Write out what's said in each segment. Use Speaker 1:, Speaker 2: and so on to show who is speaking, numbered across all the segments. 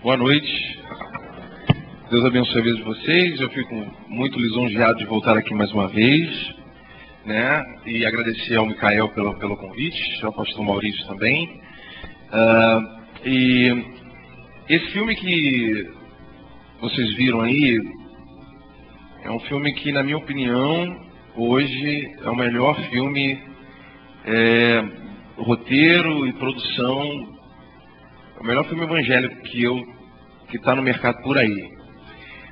Speaker 1: Boa noite. Deus abençoe a vida de vocês. Eu fico muito lisonjeado de voltar aqui mais uma vez, né? E agradecer ao Micael pelo convite, ao pastor Maurício também. E esse filme que vocês viram aí é um filme que, na minha opinião, hoje é o melhor filme, roteiro e produção, é o melhor filme evangélico que está no mercado por aí.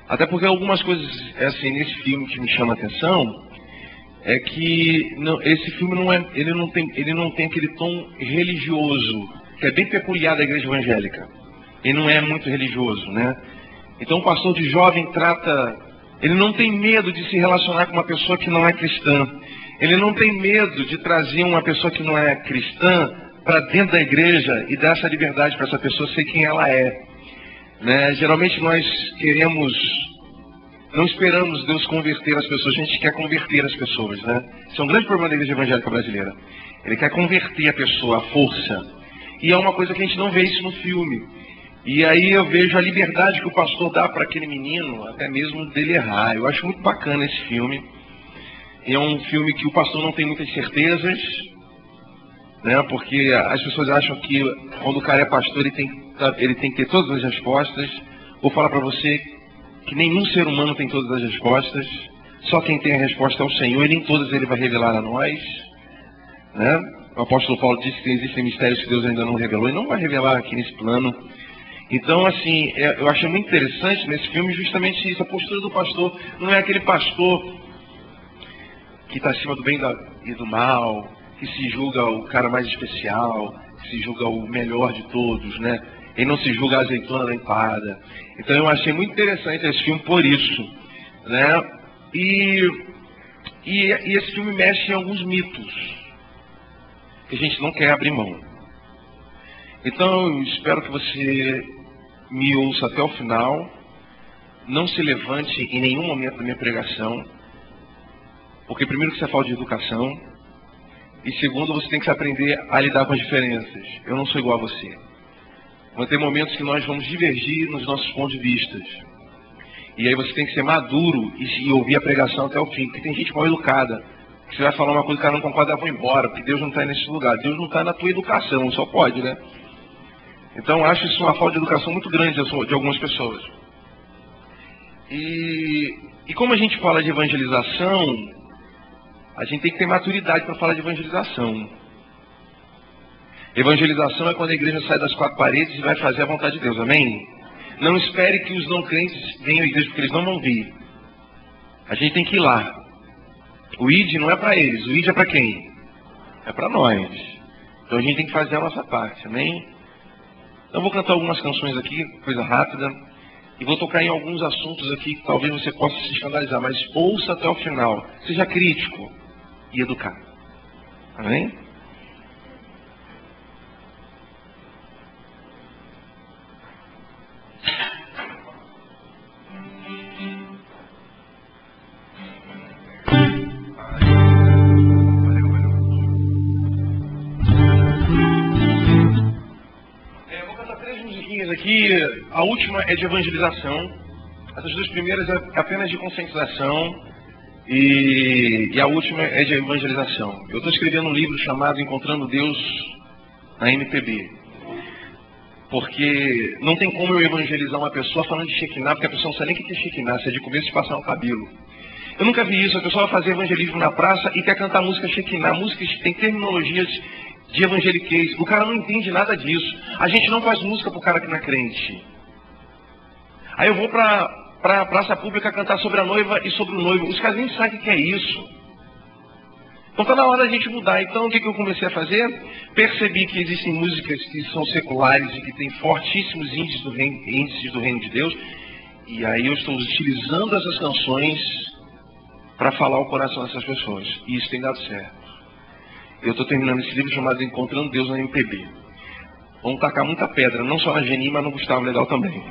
Speaker 1: Até porque algumas coisas assim nesse filme que me chama a atenção é que esse filme ele não tem aquele tom religioso que é bem peculiar da igreja evangélica. Ele não é muito religioso, né? Então o pastor de jovem ele não tem medo de se relacionar com uma pessoa que não é cristã. Ele não tem medo de trazer uma pessoa que não é cristã para dentro da igreja e dar essa liberdade para essa pessoa ser quem ela é. Né? Geralmente nós não esperamos Deus converter as pessoas, a gente quer converter as pessoas, né? Isso é um grande problema da igreja evangélica brasileira. Ele quer converter a pessoa à força. E é uma coisa que a gente não vê isso no filme. E aí eu vejo a liberdade que o pastor dá para aquele menino, até mesmo dele errar. Eu acho muito bacana esse filme. É um filme que o pastor não tem muitas certezas, né? Porque as pessoas acham que quando o cara é pastor ele tem que ter todas as respostas. Vou falar para você que nenhum ser humano tem todas as respostas. Só quem tem a resposta é o Senhor, e nem todas ele vai revelar a nós, né? O apóstolo Paulo disse que existem mistérios que Deus ainda não revelou e não vai revelar aqui nesse plano. Então, assim, eu achei muito interessante nesse filme justamente isso. A postura do pastor não é aquele pastor que está acima do bem e do mal, que se julga o cara mais especial, que se julga o melhor de todos, né? Ele não se julga a azeitona da empada. Então eu achei muito interessante esse filme por isso, né? E esse filme mexe em alguns mitos que a gente não quer abrir mão. Então eu espero que você me ouça até o final, não se levante em nenhum momento da minha pregação, porque primeiro que você fala de educação, e segundo você tem que aprender a lidar com as diferenças. Eu não sou igual a você. Vão ter momentos que nós vamos divergir nos nossos pontos de vista. E aí você tem que ser maduro e ouvir a pregação até o fim, porque tem gente mal educada. Você vai falar uma coisa que o cara não concorda, vou embora, porque Deus não está nesse lugar. Deus não está na tua educação, só pode, né? Então eu acho isso uma falta de educação muito grande de algumas pessoas. E como a gente fala de evangelização, a gente tem que ter maturidade para falar de evangelização. Evangelização é quando a igreja sai das quatro paredes e vai fazer a vontade de Deus, amém? Não espere que os não crentes venham à igreja, porque eles não vão vir. A gente tem que ir lá. O ID não é para eles, o ID é para quem? É para nós. Então a gente tem que fazer a nossa parte, amém? Então eu vou cantar algumas canções aqui, coisa rápida, e vou tocar em alguns assuntos aqui que talvez você possa se escandalizar, mas ouça até o final. Seja crítico e educado. Amém? Vou cantar 3 musiquinhas aqui. A última é de evangelização. Essas 2 primeiras é apenas de conscientização. E a última é de evangelização. Eu estou escrevendo um livro chamado Encontrando Deus na MPB. Porque não tem como eu evangelizar uma pessoa falando de Shekinah, porque a pessoa não sabe nem o que é Shekinah, se é de comer se passar um cabelo. Eu nunca vi isso, a pessoa vai fazer evangelismo na praça e quer cantar música Shekinah, músicas que tem terminologias de evangeliquez. O cara não entende nada disso. A gente não faz música pro cara que não é crente. Aí eu vou para a praça pública cantar sobre a noiva e sobre o noivo. Os caras nem sabem o que é isso. Então está na hora da gente mudar. Então o que eu comecei a fazer? Percebi que existem músicas que são seculares e que têm fortíssimos índices do reino de Deus. E aí eu estou utilizando essas canções para falar o coração dessas pessoas. E isso tem dado certo. Eu estou terminando esse livro chamado Encontrando Deus na MPB. Vamos tacar muita pedra, não só na Geni, mas no Gustavo Legal também.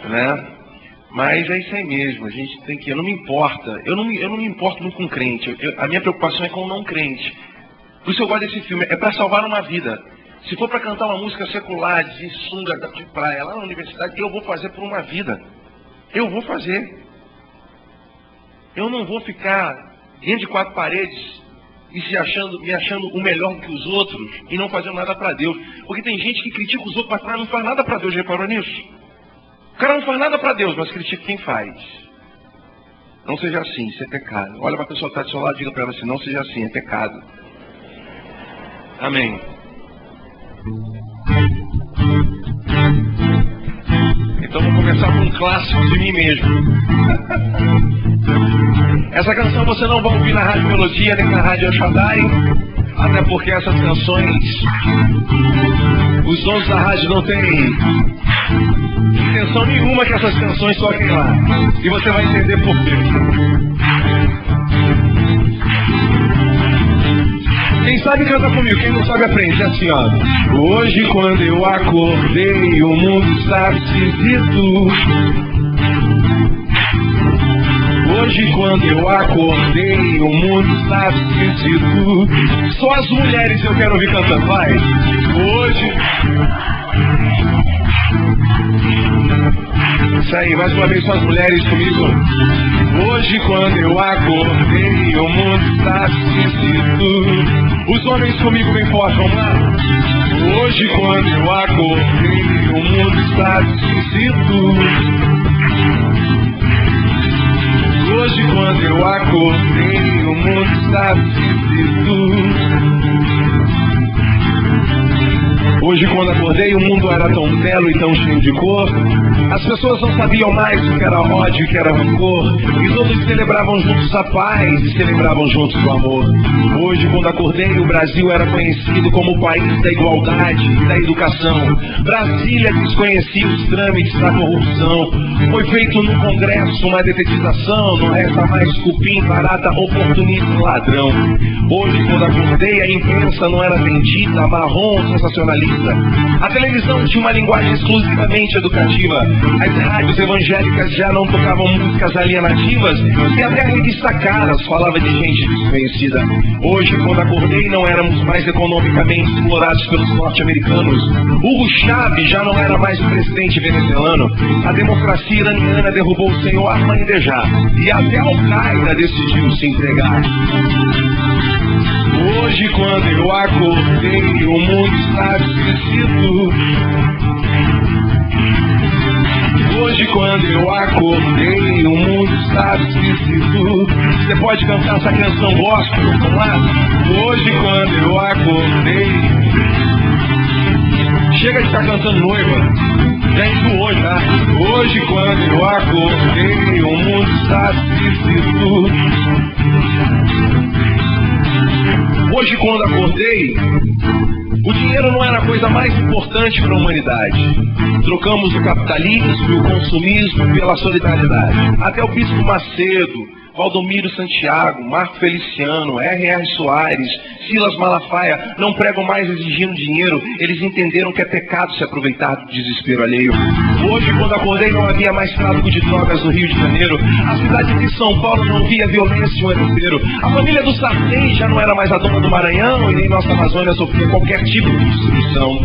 Speaker 1: Né? Mas é isso aí mesmo, a gente tem que... Eu não me importo muito com crente. A minha preocupação é com o não crente. Por isso eu gosto desse filme, é para salvar uma vida. Se for para cantar uma música secular, de sunga, de praia, lá na universidade, eu vou fazer por uma vida. Eu vou fazer. Eu não vou ficar dentro de quatro paredes e me achando o melhor do que os outros e não fazendo nada para Deus. Porque tem gente que critica os outros, mas não faz nada para Deus. Já reparou nisso? O cara não faz nada para Deus, mas critica quem faz. Não seja assim, isso é pecado. Olha para a pessoa que está do seu lado e diga para ela assim, não seja assim, é pecado. Amém. Então vou começar com um clássico de mim mesmo. Essa canção você não vai ouvir na Rádio Melodia nem na Rádio El Shaddai, até porque essas canções, os donos da rádio não têm intenção nenhuma que essas canções toquem lá. E você vai entender por quê. Quem sabe canta comigo, quem não sabe aprende. É assim, ó. Hoje quando eu acordei, o mundo está esquisito. Hoje quando eu acordei, o mundo está esquisito. Só as mulheres eu quero ouvir cantando, vai. Hoje... Isso aí, mais uma vez só as mulheres comigo. Hoje quando eu acordei, o mundo está esquisito. Os homens comigo bem forte, vamos lá. Hoje quando eu acordei, o mundo está esquisito. Hoje quando eu acordei, o mundo está esquisito. Hoje quando acordei, o mundo era tão belo e tão cheio de cor. As pessoas não sabiam mais o que era ódio e o que era rancor. E todos celebravam juntos a paz e celebravam juntos o amor. Hoje quando acordei, o Brasil era conhecido como o país da igualdade e da educação. Brasília desconhecia os trâmites da corrupção. Foi feito no Congresso uma detetização. Não resta mais cupim, barata, oportunista e ladrão. Hoje quando acordei, a imprensa não era vendida, marrom, sensacionalista. A televisão tinha uma linguagem exclusivamente educativa. As rádios evangélicas já não tocavam músicas alienativas. E até a revista Caras falava de gente desconhecida. Hoje, quando acordei, não éramos mais economicamente explorados pelos norte-americanos. Hugo Chávez já não era mais o presidente venezuelano. A democracia iraniana derrubou o senhor Ahmadinejad. E até a Al-Qaeda decidiu se entregar. Hoje quando eu acordei, o mundo está esquisito. Hoje quando eu acordei, o mundo está esquisito. Você pode cantar essa canção gospel, vamos lá? Hoje quando eu acordei. Chega de ficar cantando noiva. Já enjoou já. Hoje quando eu acordei, o mundo está esquisito. Hoje quando acordei, o dinheiro não era a coisa mais importante para a humanidade. Trocamos o capitalismo e o consumismo pela solidariedade. Até o Bispo Macedo, Valdomiro Santiago, Marco Feliciano, R.R. Soares, Silas Malafaia não pregam mais exigindo dinheiro. Eles entenderam que é pecado se aproveitar do desespero alheio. Hoje, quando acordei, não havia mais tráfico de drogas no Rio de Janeiro. A cidade de São Paulo não via violência o ano inteiro. A família do Sarney já não era mais a dona do Maranhão e nem nossa Amazônia sofria qualquer tipo de destruição.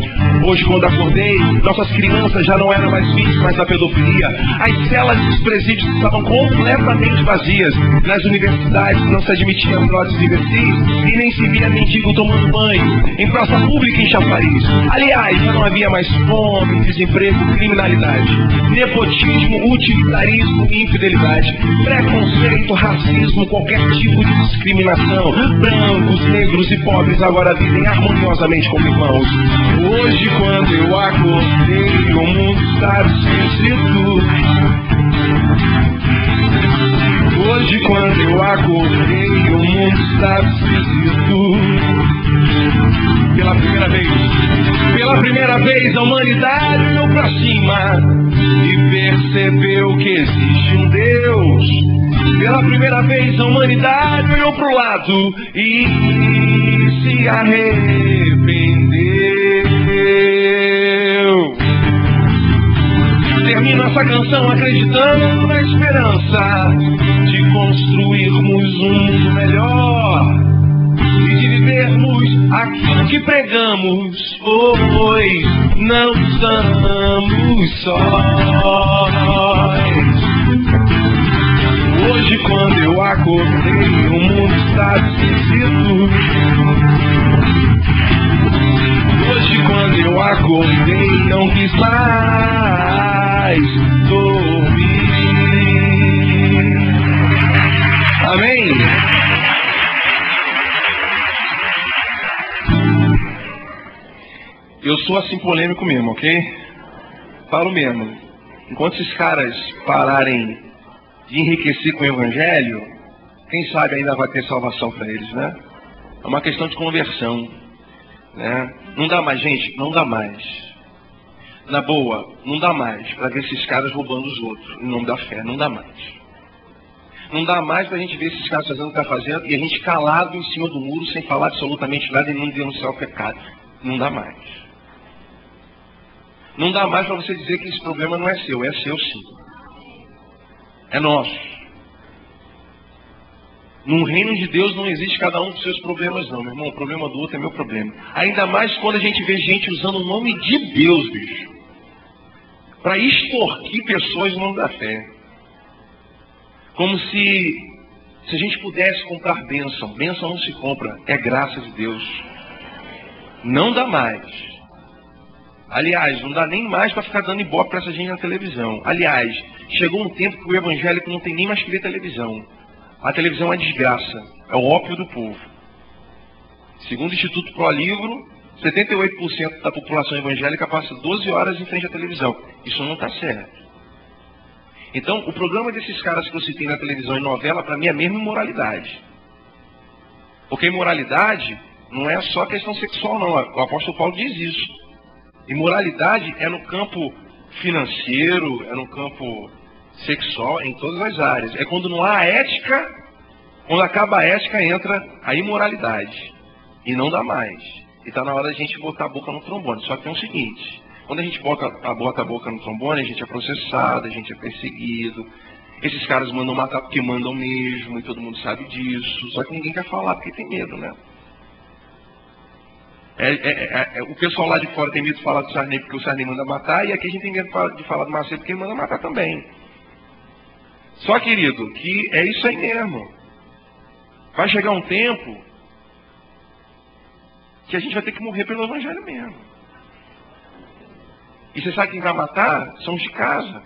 Speaker 1: Hoje, quando acordei, nossas crianças já não eram mais vítimas da pedofilia. As celas dos presídios estavam completamente vazias. Nas universidades não se admitia próteses de imbecis e nem se via mendigo tomando banho em praça pública em chafariz. Aliás, já não havia mais fome, desemprego, criminalidade, nepotismo, utilitarismo e infidelidade, preconceito, racismo, qualquer tipo de discriminação. Brancos, negros e pobres agora vivem harmoniosamente como irmãos. Hoje, quando eu acordei, o mundo está esquisito. Hoje quando eu acordei, o mundo está esquisito. Pela primeira vez a humanidade olhou pra cima e percebeu que existe um Deus. Pela primeira vez a humanidade olhou pro lado e se arrependeu. Termino essa canção acreditando na esperança de construirmos um mundo melhor. e de vivermos aquilo que pregamos, pois não estamos sós. Hoje quando eu acordei, o mundo está esquisito. Hoje quando eu acordei, não quis mais dormir. Amém? Eu sou assim polêmico mesmo, ok? Falo mesmo. Enquanto esses caras pararem de enriquecer com o evangelho, quem sabe ainda vai ter salvação para eles, né? É uma questão de conversão, né? Não dá mais, gente, não dá mais. Na boa, não dá mais para ver esses caras roubando os outros em nome da fé, não dá mais. Não dá mais para a gente ver esses caras fazendo o que está fazendo e a gente calado em cima do muro sem falar absolutamente nada e não denunciar o pecado. Não dá mais. Não dá mais para você dizer que esse problema não é seu sim. É nosso. No reino de Deus não existe cada um dos seus problemas não, meu irmão. O problema do outro é meu problema. Ainda mais quando a gente vê gente usando o nome de Deus, bicho, para extorquir pessoas no nome da fé. Como se a gente pudesse comprar bênção. Bênção não se compra, é graça de Deus. Não dá mais. Aliás, não dá nem mais para ficar dando ibope para essa gente na televisão. Aliás, chegou um tempo que o evangélico não tem nem mais que ver televisão. A televisão é desgraça, é o ópio do povo. Segundo o Instituto Pro Livro, 78% da população evangélica passa 12 horas em frente à televisão. Isso não está certo. Então, o programa desses caras que eu citei na televisão e novela, para mim, é mesmo imoralidade. Porque imoralidade não é só questão sexual, não. O apóstolo Paulo diz isso. Imoralidade é no campo financeiro, é no campo sexual, em todas as áreas. É quando não há ética, quando acaba a ética, entra a imoralidade. E não dá mais. E está na hora da gente botar a boca no trombone. Só que tem o seguinte, quando a gente bota a boca no trombone, a gente é processado, a gente é perseguido. Esses caras mandam matar porque mandam mesmo, e todo mundo sabe disso. Só que ninguém quer falar porque tem medo, né? O pessoal lá de fora tem medo de falar do Sarney porque o Sarney manda matar, e aqui a gente tem medo de falar do Macedo porque ele manda matar também. Só, querido, que é isso aí mesmo. Vai chegar um tempo que a gente vai ter que morrer pelo evangelho mesmo. E você sabe quem vai matar? São os de casa.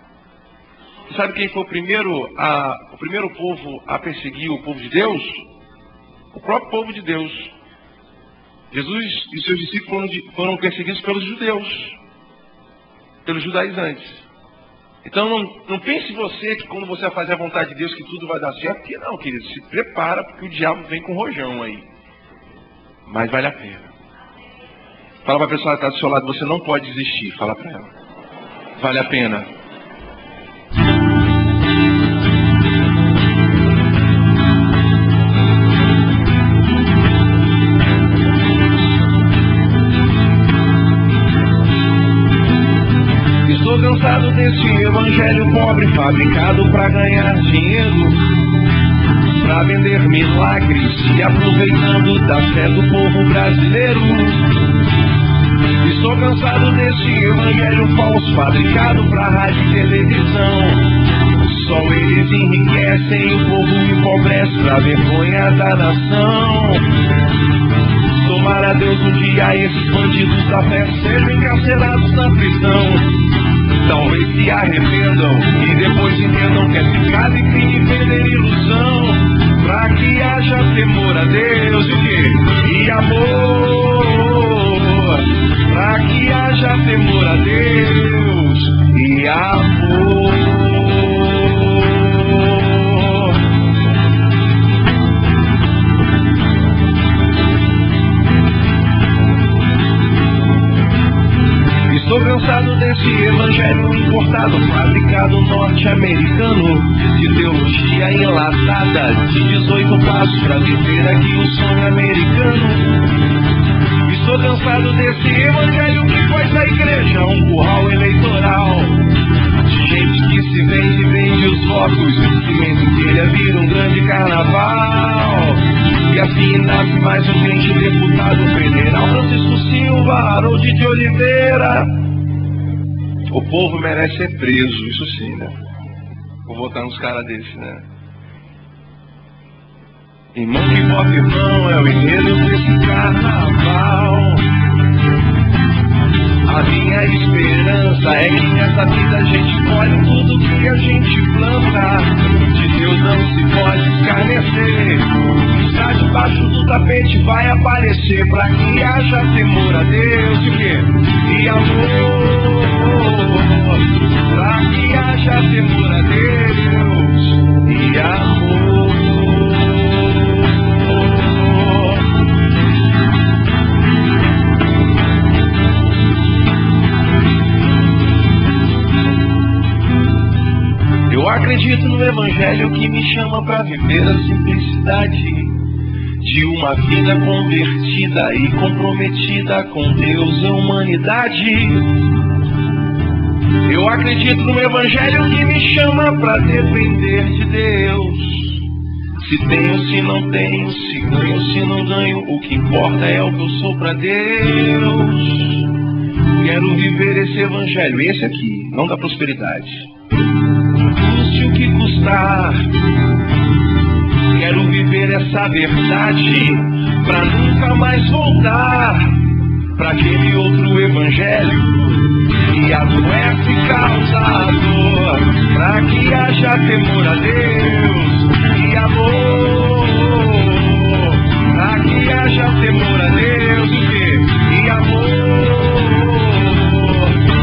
Speaker 1: Você sabe quem foi o primeiro povo a perseguir o povo de Deus? O próprio povo de Deus. Jesus e seus discípulos foram perseguidos pelos judeus, pelos judaizantes. Então não pense você que quando você vai fazer a vontade de Deus que tudo vai dar certo. Que não, querido, se prepara porque o diabo vem com rojão aí. Mas vale a pena. Fala para a pessoa que está do seu lado, você não pode desistir. Fala para ela. Vale a pena. Estou cansado desse evangelho pobre fabricado para ganhar dinheiro, para vender milagres e aproveitando da fé do povo brasileiro. Estou cansado desse evangelho falso fabricado para rádio e televisão. Só eles enriquecem e o povo empobrece pra vergonha da nação. Tomara a Deus um dia esses bandidos da fé sejam encarcerados na prisão. Talvez se arrependam e depois entendam que é pecado e crime vender ilusão. Pra que haja temor a Deus e o quê? E amor. Pra que haja temor a Deus e amor. Estou cansado desse evangelho importado, fabricado norte-americano, de teologia enlatada, de 18 passos para viver aqui o sonho americano. Estou cansado desse evangelho que faz da igreja um curral eleitoral, de gente que se vende os votos, que mente inteira vira um grande carnaval. E E assim nasce mais um crente deputado federal. Francisco Silva, Harold de Oliveira. O povo merece ser preso, isso sim, né? Vou votar nos caras desses, né? Irmão que bota irmão, é o enredo desse carnaval. A minha esperança é que nessa vida a gente colhe tudo que a gente planta. De Deus não se pode escarnecer. Está debaixo do tapete vai aparecer, pra que haja temor a Deus e o quê? E amor. Pra que haja temor a Deus e amor. Eu acredito no Evangelho que me chama para viver a simplicidade de uma vida convertida e comprometida com Deus e a humanidade. Eu acredito no Evangelho que me chama para depender de Deus. Se tenho, se não tenho, se ganho, se não ganho, o que importa é o que eu sou para Deus. Quero viver esse Evangelho, esse aqui, não da prosperidade. Custe o que custar. Quero viver essa verdade pra nunca mais voltar pra aquele outro evangelho que adoece e causa dor. Pra que haja temor a Deus e amor. Pra que haja temor a Deus e amor.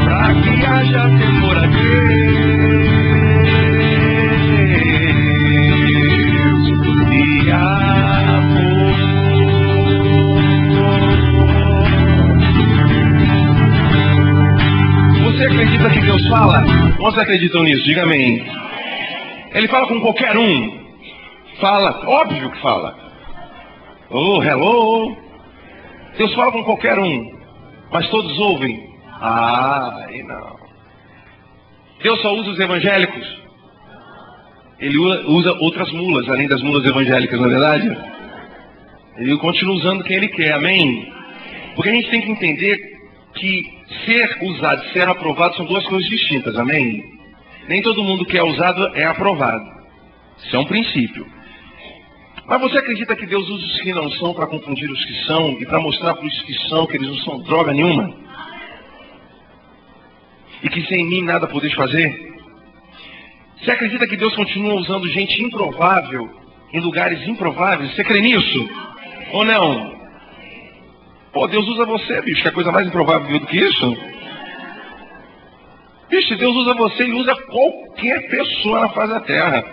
Speaker 1: Pra que haja temor a Deus. Você acredita que Deus fala? Quantos acreditam nisso? Diga amém. Ele fala com qualquer um. Fala, óbvio que fala. Oh, hello. Deus fala com qualquer um. Mas todos ouvem. Ah, aí não. Deus só usa os evangélicos. Ele usa outras mulas, além das mulas evangélicas, não é verdade? Ele continua usando quem ele quer, amém? Porque a gente tem que entender que ser usado e ser aprovado são duas coisas distintas, amém? Nem todo mundo que é usado é aprovado. Isso é um princípio. Mas você acredita que Deus usa os que não são para confundir os que são e para mostrar para os que são que eles não são droga nenhuma? E que sem mim nada podeis fazer? Você acredita que Deus continua usando gente improvável em lugares improváveis? Você crê nisso? Ou não? Pô, Deus usa você, bicho, que é coisa mais improvável do que isso? Bicho, Deus usa você e usa qualquer pessoa na face da terra.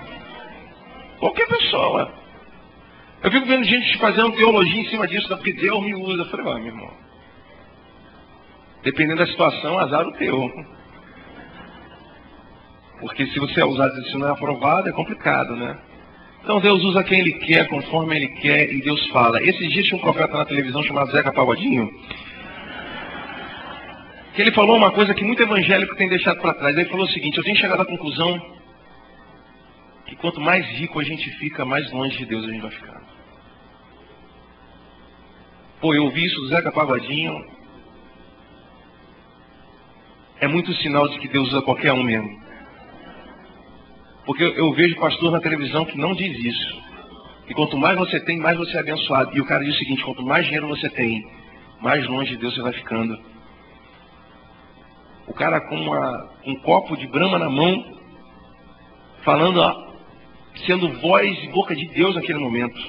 Speaker 1: Qualquer pessoa. Eu fico vendo gente fazendo teologia em cima disso, porque Deus me usa. Eu falei, meu irmão, dependendo da situação, azar o teu. Porque se você é usado e se não é aprovado, é complicado, né? Então Deus usa quem Ele quer, conforme Ele quer, e Deus fala. Esses dias tinha um profeta na televisão chamado Zeca Pagodinho, que ele falou uma coisa que muito evangélico tem deixado para trás. Ele falou o seguinte: eu tenho chegado à conclusão que quanto mais rico a gente fica, mais longe de Deus a gente vai ficar. Pô, eu ouvi isso do Zeca Pagodinho. É muito sinal de que Deus usa qualquer um mesmo. Porque eu vejo pastor na televisão que não diz isso. Que quanto mais você tem, mais você é abençoado. E o cara diz o seguinte: quanto mais dinheiro você tem, mais longe de Deus você vai ficando. O cara com um copo de Brahma na mão, falando, sendo voz e boca de Deus naquele momento.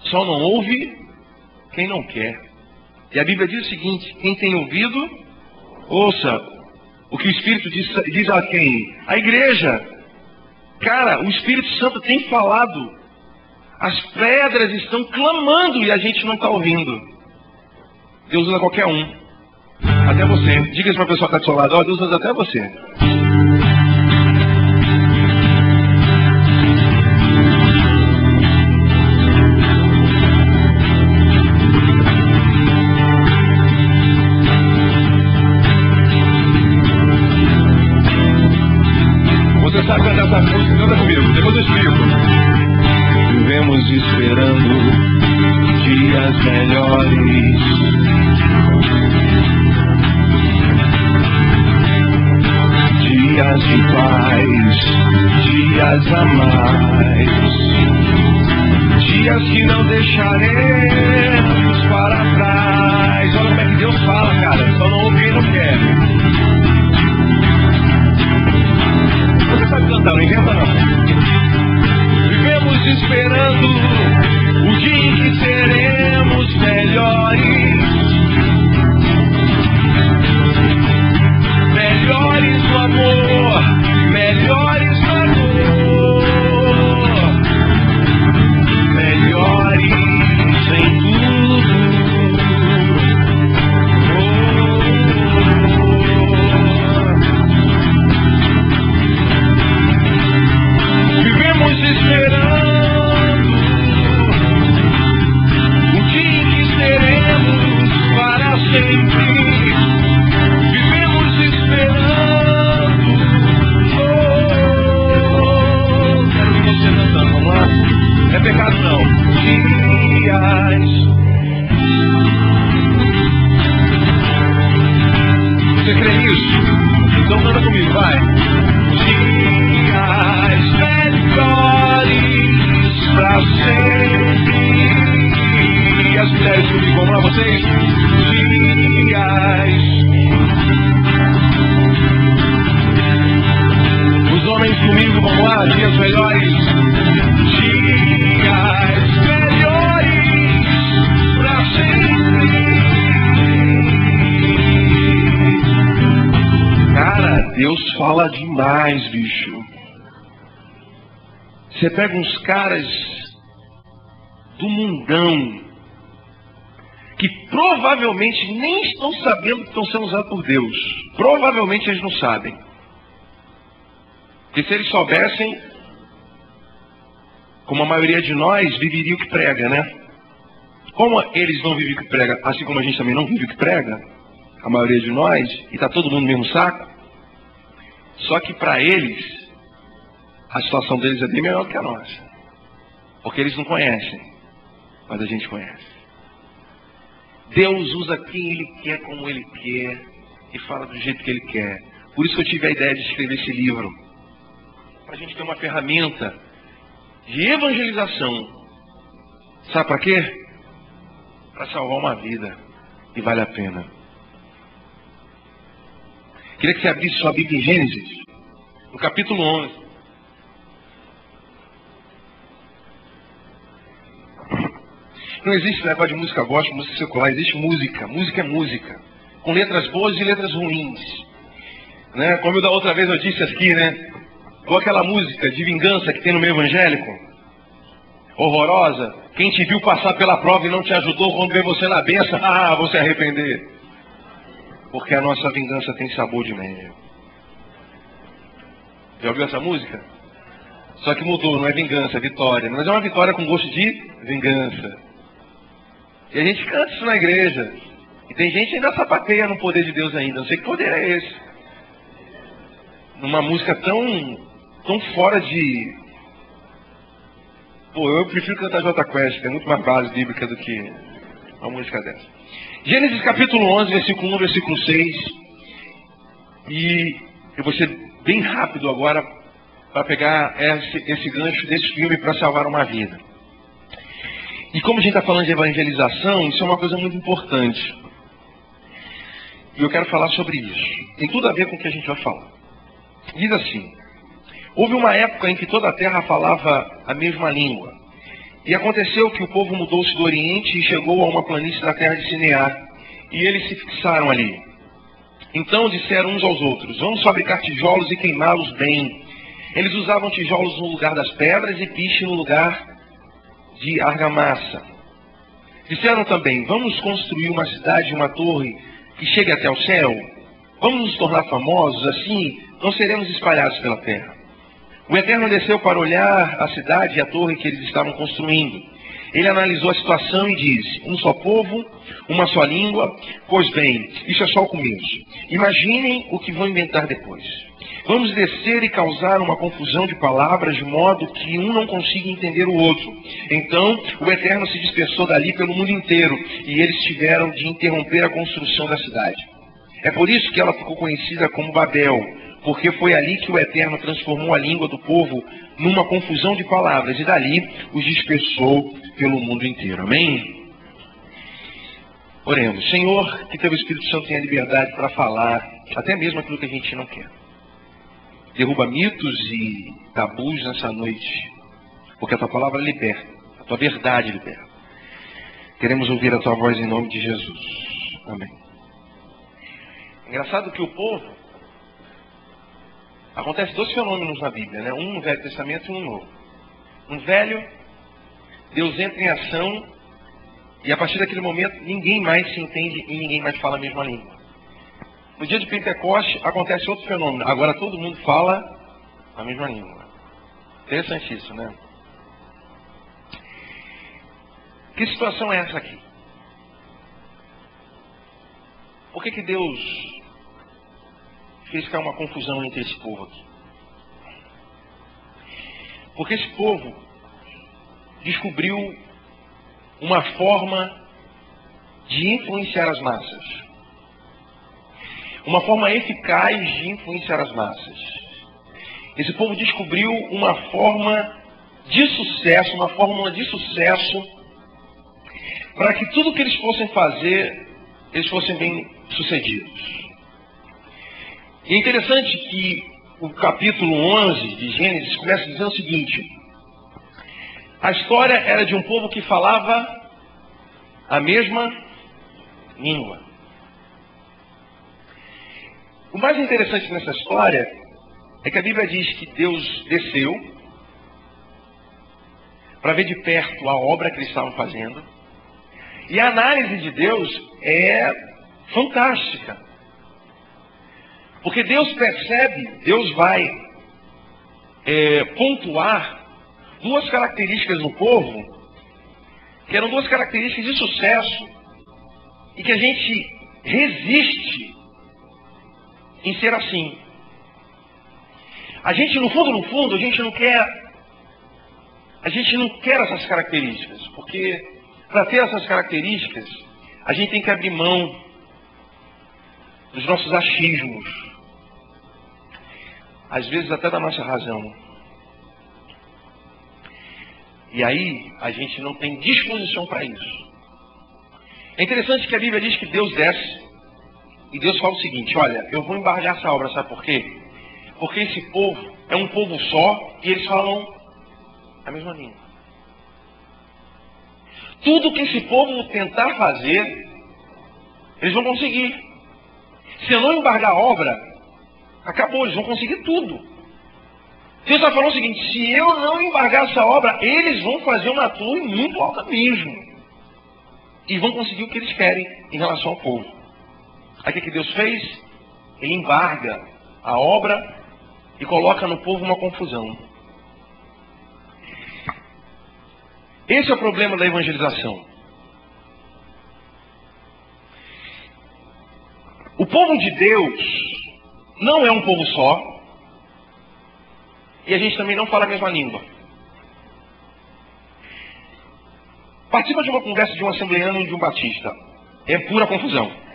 Speaker 1: Só não ouve quem não quer. E a Bíblia diz o seguinte: quem tem ouvido, ouça. O que o Espírito diz a quem? A igreja. Cara, o Espírito Santo tem falado. As pedras estão clamando e a gente não está ouvindo. Deus usa qualquer um. Até você. Diga isso para a pessoa que está do seu lado. Deus usa até você. Você sabe cantar essa música? Canta comigo, depois eu explico. vivemos esperando dias melhores. Dias de paz, dias a mais, dias que não deixaremos para trás. Olha como é que Deus fala, cara, só não ouve e não quer. Você sabe cantar, não inventa não. Vivemos esperando o dia em que seremos melhores. Melhores no amor, melhores na dor, melhores em tudo. Vivemos esperando o dia em que seremos para sempre. É pecado não. Dias. Você crê nisso? Então canta comigo, vai. Dias melhores pra sempre. E as mulheres comigo, vamos lá vocês? Dias. Os homens comigo, vamos lá, dias melhores. Cara, Deus fala demais, bicho. Você pega uns caras do mundão que provavelmente nem estão sabendo que estão sendo usados por Deus. Provavelmente eles não sabem. Porque se eles soubessem, como a maioria de nós, viveria o que prega, né? Como eles não vivem o que prega, assim como a gente também não vive o que prega, a maioria de nós, e está todo mundo no mesmo saco, só que para eles, a situação deles é bem melhor do que a nossa. Porque eles não conhecem, mas a gente conhece. Deus usa quem Ele quer, como Ele quer, e fala do jeito que Ele quer. Por isso que eu tive a ideia de escrever esse livro. Para a gente ter uma ferramenta de evangelização. Sabe para quê? Para salvar uma vida. E vale a pena. Queria que você abrisse sua Bíblia em Gênesis, no capítulo 11. Não existe negócio de música gospel, música secular, existe música. Música é música. Com letras boas e letras ruins. Né? Como da outra vez eu disse aqui, né? Ou aquela música de vingança que tem no meio evangélico. Horrorosa. Quem te viu passar pela prova e não te ajudou, quando vê você na benção, vou se arrepender. Porque a nossa vingança tem sabor de mel. Já ouviu essa música? Só que mudou, não é vingança, é vitória. Mas é uma vitória com gosto de vingança. E a gente canta isso na igreja. E tem gente que ainda sapateia no poder de Deus ainda. Não sei que poder é esse. Numa música tão fora de... Pô, eu prefiro cantar Jota Quest, que é muito mais base bíblica do que uma música dessa. Gênesis capítulo 11, versículo 1, versículo 6. E eu vou ser bem rápido agora para pegar esse gancho desse filme para salvar uma vida. E como a gente está falando de evangelização, isso é uma coisa muito importante. E eu quero falar sobre isso. Tem tudo a ver com o que a gente vai falar. Diz assim: houve uma época em que toda a terra falava a mesma língua. E aconteceu que o povo mudou-se do Oriente e chegou a uma planície da terra de Sinear. E eles se fixaram ali. Então disseram uns aos outros: vamos fabricar tijolos e queimá-los bem. Eles usavam tijolos no lugar das pedras e piche no lugar de argamassa. Disseram também: vamos construir uma cidade e uma torre que chegue até o céu. Vamos nos tornar famosos, assim não seremos espalhados pela terra. O Eterno desceu para olhar a cidade e a torre que eles estavam construindo. Ele analisou a situação e disse: um só povo, uma só língua. Pois bem, isso é só o começo. Imaginem o que vão inventar depois. Vamos descer e causar uma confusão de palavras, de modo que um não consiga entender o outro. Então, o Eterno se dispersou dali pelo mundo inteiro, e eles tiveram de interromper a construção da cidade. É por isso que ela ficou conhecida como Babel, porque foi ali que o Eterno transformou a língua do povo numa confusão de palavras, e dali os dispersou pelo mundo inteiro. Amém? Oremos. Senhor, que Teu Espírito Santo tenha liberdade para falar, até mesmo aquilo que a gente não quer. Derruba mitos e tabus nessa noite, porque a Tua palavra liberta, a Tua verdade liberta. Queremos ouvir a Tua voz em nome de Jesus. Amém. Engraçado que o povo, acontece dois fenômenos na Bíblia, né? Um no Velho Testamento e um no Novo. No Velho, Deus entra em ação e a partir daquele momento ninguém mais se entende e ninguém mais fala a mesma língua. No dia de Pentecoste acontece outro fenômeno. Agora todo mundo fala a mesma língua. Interessante isso, né? Que situação é essa aqui? Por que Deus fez cair uma confusão entre esse povo aqui? Porque esse povo descobriu uma forma de influenciar as massas. Uma forma eficaz de influenciar as massas. Esse povo descobriu uma forma de sucesso, uma fórmula de sucesso, para que tudo que eles fossem fazer, eles fossem bem sucedidos. E é interessante que o capítulo 11 de Gênesis começa dizendo o seguinte: a história era de um povo que falava a mesma língua. O mais interessante nessa história é que a Bíblia diz que Deus desceu para ver de perto a obra que eles estavam fazendo. E a análise de Deus é fantástica. Porque Deus percebe, Deus vai pontuar duas características no povo, que eram duas características de sucesso, e que a gente resiste em ser assim. A gente, no fundo, a gente não quer essas características, porque para ter essas características, a gente tem que abrir mão dos nossos achismos, às vezes até da nossa razão. E aí, a gente não tem disposição para isso. É interessante que a Bíblia diz que Deus desce, e Deus fala o seguinte: olha, eu vou embargar essa obra, sabe por quê? Porque esse povo é um povo só, e eles falam a mesma língua. Tudo que esse povo tentar fazer, eles vão conseguir. Se eu não embargar a obra, acabou, eles vão conseguir tudo. Deus está falando o seguinte: se eu não embargar essa obra, eles vão fazer uma torre muito alta mesmo. E vão conseguir o que eles querem em relação ao povo. Aí o que Deus fez? Ele embarga a obra e coloca no povo uma confusão. Esse é o problema da evangelização. O povo de Deus não é um povo só. E a gente também não fala a mesma língua. Participa de uma conversa de um assembleano e de um batista. É pura confusão.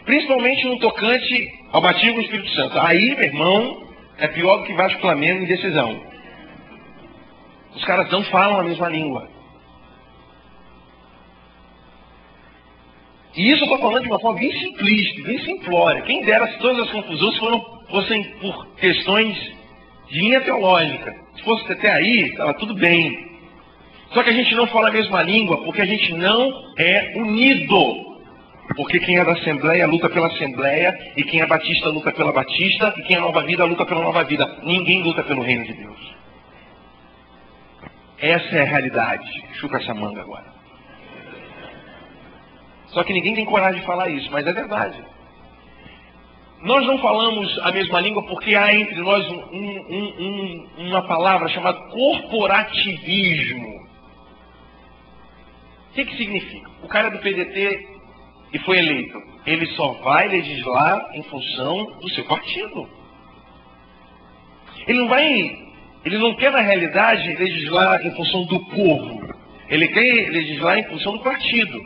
Speaker 1: Principalmente no tocante ao batismo do Espírito Santo. Aí, meu irmão, é pior do que Vasco Flamengo em decisão. Os caras não falam a mesma língua. E isso eu estou falando de uma forma bem simplista, bem simplória. Quem dera se todas as confusões fossem por questões de linha teológica. Se fosse até aí, estava tudo bem. Só que a gente não fala a mesma língua porque a gente não é unido. Porque quem é da Assembleia luta pela Assembleia, e quem é Batista luta pela Batista, e quem é Nova Vida luta pela Nova Vida. Ninguém luta pelo reino de Deus. Essa é a realidade. Chupa essa manga agora. Só que ninguém tem coragem de falar isso, mas é verdade. Nós não falamos a mesma língua porque há entre nós uma palavra chamada corporativismo. O que significa? O cara é do PDT e foi eleito. Ele só vai legislar em função do seu partido. Ele não quer na realidade legislar em função do povo. Ele quer legislar em função do partido.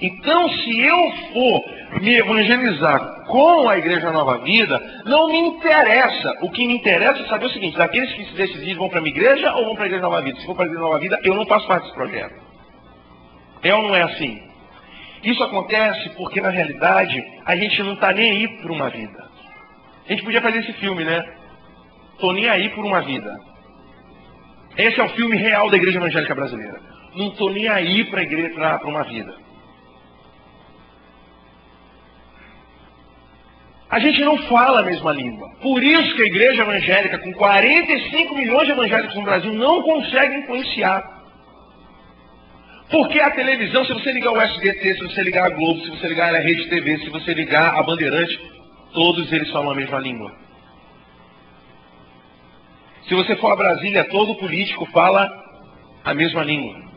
Speaker 1: Então, se eu for me evangelizar com a Igreja Nova Vida, não me interessa. O que me interessa é saber o seguinte: daqueles que se decidirem vão para a minha igreja ou vão para a Igreja Nova Vida? Se for para a Igreja Nova Vida, eu não faço parte desse projeto. É ou não é assim? Isso acontece porque, na realidade, a gente não está nem aí por uma vida. A gente podia fazer esse filme, né? Tô nem aí por uma vida. Esse é o filme real da Igreja Evangélica Brasileira. Não tô nem aí para uma vida. A gente não fala a mesma língua. Por isso que a Igreja Evangélica, com 45 milhões de evangélicos no Brasil, não consegue influenciar. Porque a televisão, se você ligar o SBT, se você ligar a Globo, se você ligar a Rede TV, se você ligar a Bandeirante, todos eles falam a mesma língua. Se você for a Brasília, todo político fala a mesma língua.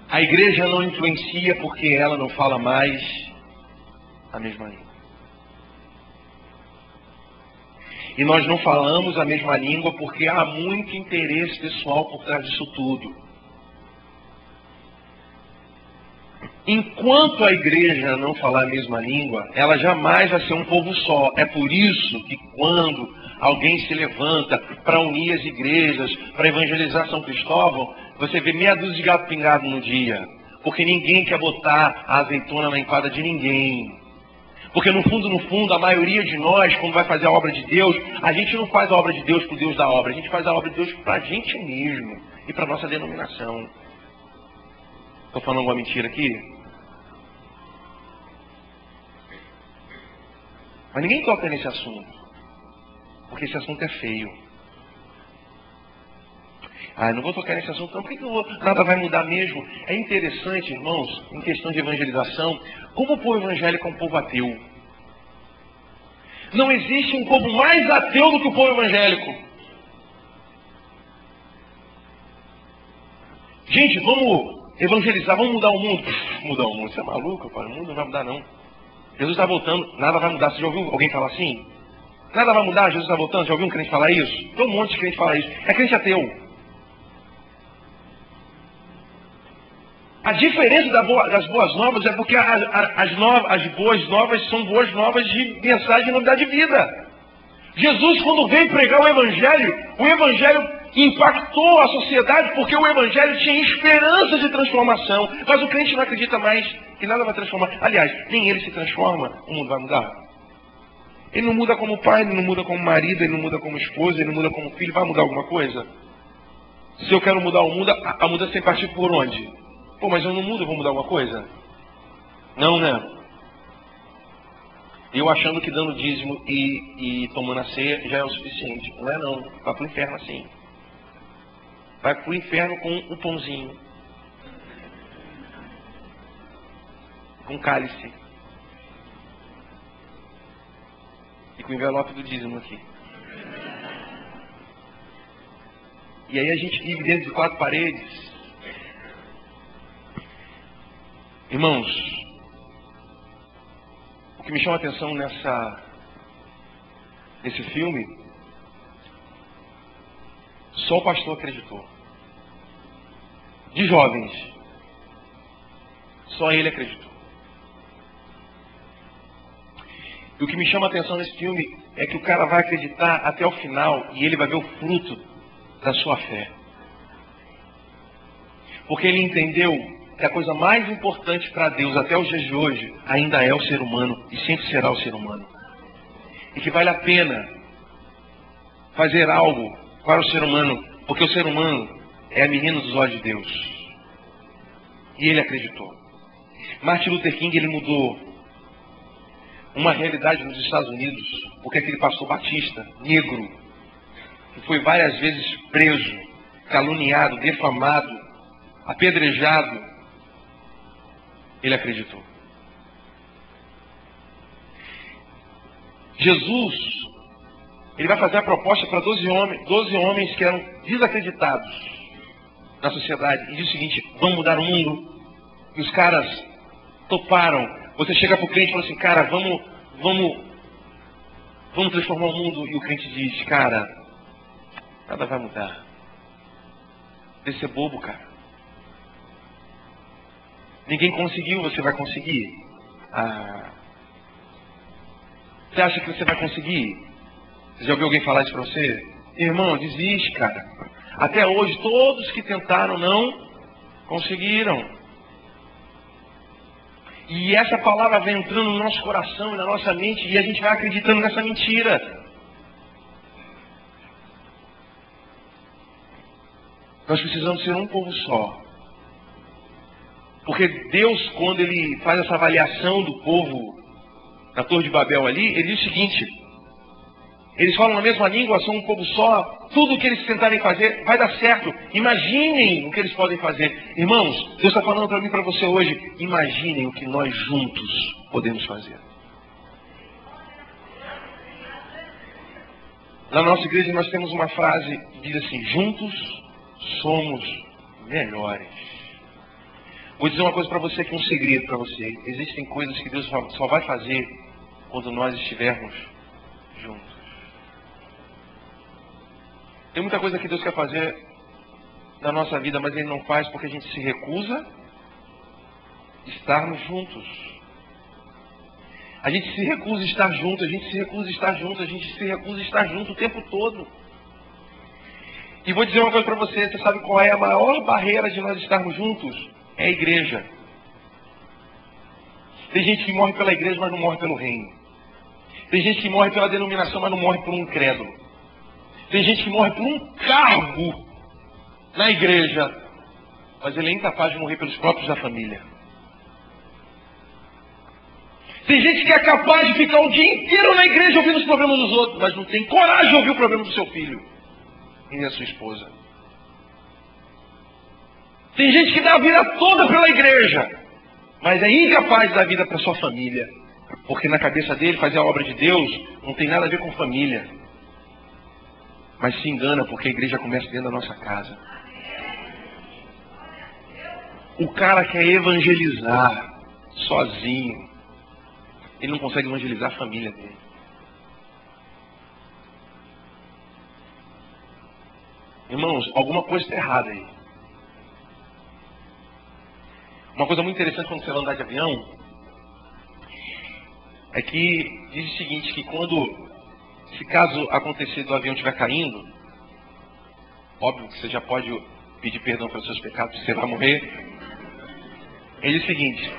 Speaker 1: A igreja não influencia porque ela não fala mais a mesma língua. E nós não falamos a mesma língua porque há muito interesse pessoal por trás disso tudo. Enquanto a igreja não falar a mesma língua, ela jamais vai ser um povo só. É por isso que quando alguém se levanta para unir as igrejas, para evangelizar São Cristóvão, você vê meia dúzia de gato pingado no dia. Porque ninguém quer botar a azeitona na empada de ninguém. Porque no fundo, a maioria de nós, quando vai fazer a obra de Deus, a gente não faz a obra de Deus para o Deus da obra. A gente faz a obra de Deus para a gente mesmo e para a nossa denominação. Estou falando alguma mentira aqui? Mas ninguém toca nesse assunto. Porque esse assunto é feio. Ah, não vou tocar nesse assunto não, porque nada vai mudar mesmo. É interessante, irmãos, em questão de evangelização, como o povo evangélico é um povo ateu. Não existe um povo mais ateu do que o povo evangélico. Gente, vamos evangelizar, vamos mudar o mundo. Mudar o mundo, você é maluco, pai? O mundo não vai mudar não. Jesus está voltando, nada vai mudar. Você já ouviu alguém falar assim? Nada vai mudar, Jesus está voltando. Já ouviu um crente falar isso? Tem um monte de crente falar isso. É crente ateu. A diferença das boas novas é porque as boas novas são boas novas de mensagem de novidade de vida. Jesus, quando veio pregar o Evangelho impactou a sociedade porque o Evangelho tinha esperança de transformação. Mas o crente não acredita mais que nada vai transformar. Aliás, nem ele se transforma, o mundo vai mudar. Ele não muda como pai, ele não muda como marido, ele não muda como esposa, ele não muda como filho. Vai mudar alguma coisa? Se eu quero mudar o mundo, a mudança tem que partir por onde? Pô, mas eu não mudo, eu vou mudar alguma coisa? Não, né? Eu achando que dando dízimo e tomando a ceia já é o suficiente. Não é não. Vai pro inferno assim. Vai pro inferno com um pãozinho. Com cálice. E com o envelope do dízimo aqui. E aí a gente vive dentro de 4 paredes. Irmãos, o que me chama a atenção nesse filme, só o pastor acreditou. De jovens, só ele acreditou. E o que me chama a atenção nesse filme é que o cara vai acreditar até o final e ele vai ver o fruto da sua fé. Porque ele entendeu que a coisa mais importante para Deus até os dias de hoje ainda é o ser humano e sempre será o ser humano. E que vale a pena fazer algo para o ser humano, porque o ser humano é a menina dos olhos de Deus. E ele acreditou. Martin Luther King, ele mudou uma realidade nos Estados Unidos, porque aquele pastor batista, negro, que foi várias vezes preso, caluniado, defamado, apedrejado, ele acreditou. Jesus, ele vai fazer a proposta para 12 homens que eram desacreditados na sociedade. E diz o seguinte: vamos mudar o mundo. E os caras toparam. Você chega para o cliente e fala assim: cara, vamos Vamos transformar o mundo. E o crente diz, cara, nada vai mudar. Deixa de ser bobo, cara. Ninguém conseguiu, você vai conseguir. Você acha que você vai conseguir? Você já ouviu alguém falar isso pra você? Irmão, desiste, cara. Até hoje, todos que tentaram não conseguiram. E essa palavra vai entrando no nosso coração e na nossa mente, e a gente vai acreditando nessa mentira. Nós precisamos ser um povo só. Porque Deus, quando Ele faz essa avaliação do povo na Torre de Babel ali, Ele diz o seguinte: eles falam a mesma língua, são um povo só, tudo o que eles tentarem fazer vai dar certo. Imaginem o que eles podem fazer. Irmãos, Deus está falando para mim e para você hoje, imaginem o que nós juntos podemos fazer. Na nossa igreja nós temos uma frase que diz assim: juntos somos melhores. Vou dizer uma coisa para você aqui, um segredo para você. Existem coisas que Deus só vai fazer quando nós estivermos juntos. Tem muita coisa que Deus quer fazer na nossa vida, mas Ele não faz porque a gente se recusa a estarmos juntos. A gente se recusa a estar junto, a gente se recusa a estar junto, a gente se recusa a estar junto o tempo todo. E vou dizer uma coisa para você, você sabe qual é a maior barreira de nós estarmos juntos? É a igreja. Tem gente que morre pela igreja, mas não morre pelo reino. Tem gente que morre pela denominação, mas não morre por um credo. Tem gente que morre por um cargo na igreja, mas ele é incapaz de morrer pelos próprios da família. Tem gente que é capaz de ficar o dia inteiro na igreja ouvindo os problemas dos outros, mas não tem coragem de ouvir o problema do seu filho e da sua esposa. Tem gente que dá a vida toda pela igreja, mas é incapaz de dar vida para sua família, porque na cabeça dele fazer a obra de Deus não tem nada a ver com família. Mas se engana porque a igreja começa dentro da nossa casa. O cara quer evangelizar sozinho. Ele não consegue evangelizar a família dele. Irmãos, alguma coisa está errada aí. Uma coisa muito interessante quando você vai andar de avião é que diz o seguinte, que quando, se caso acontecer do avião estiver caindo, óbvio que você já pode pedir perdão pelos seus pecados, você vai morrer. Ele diz o seguinte: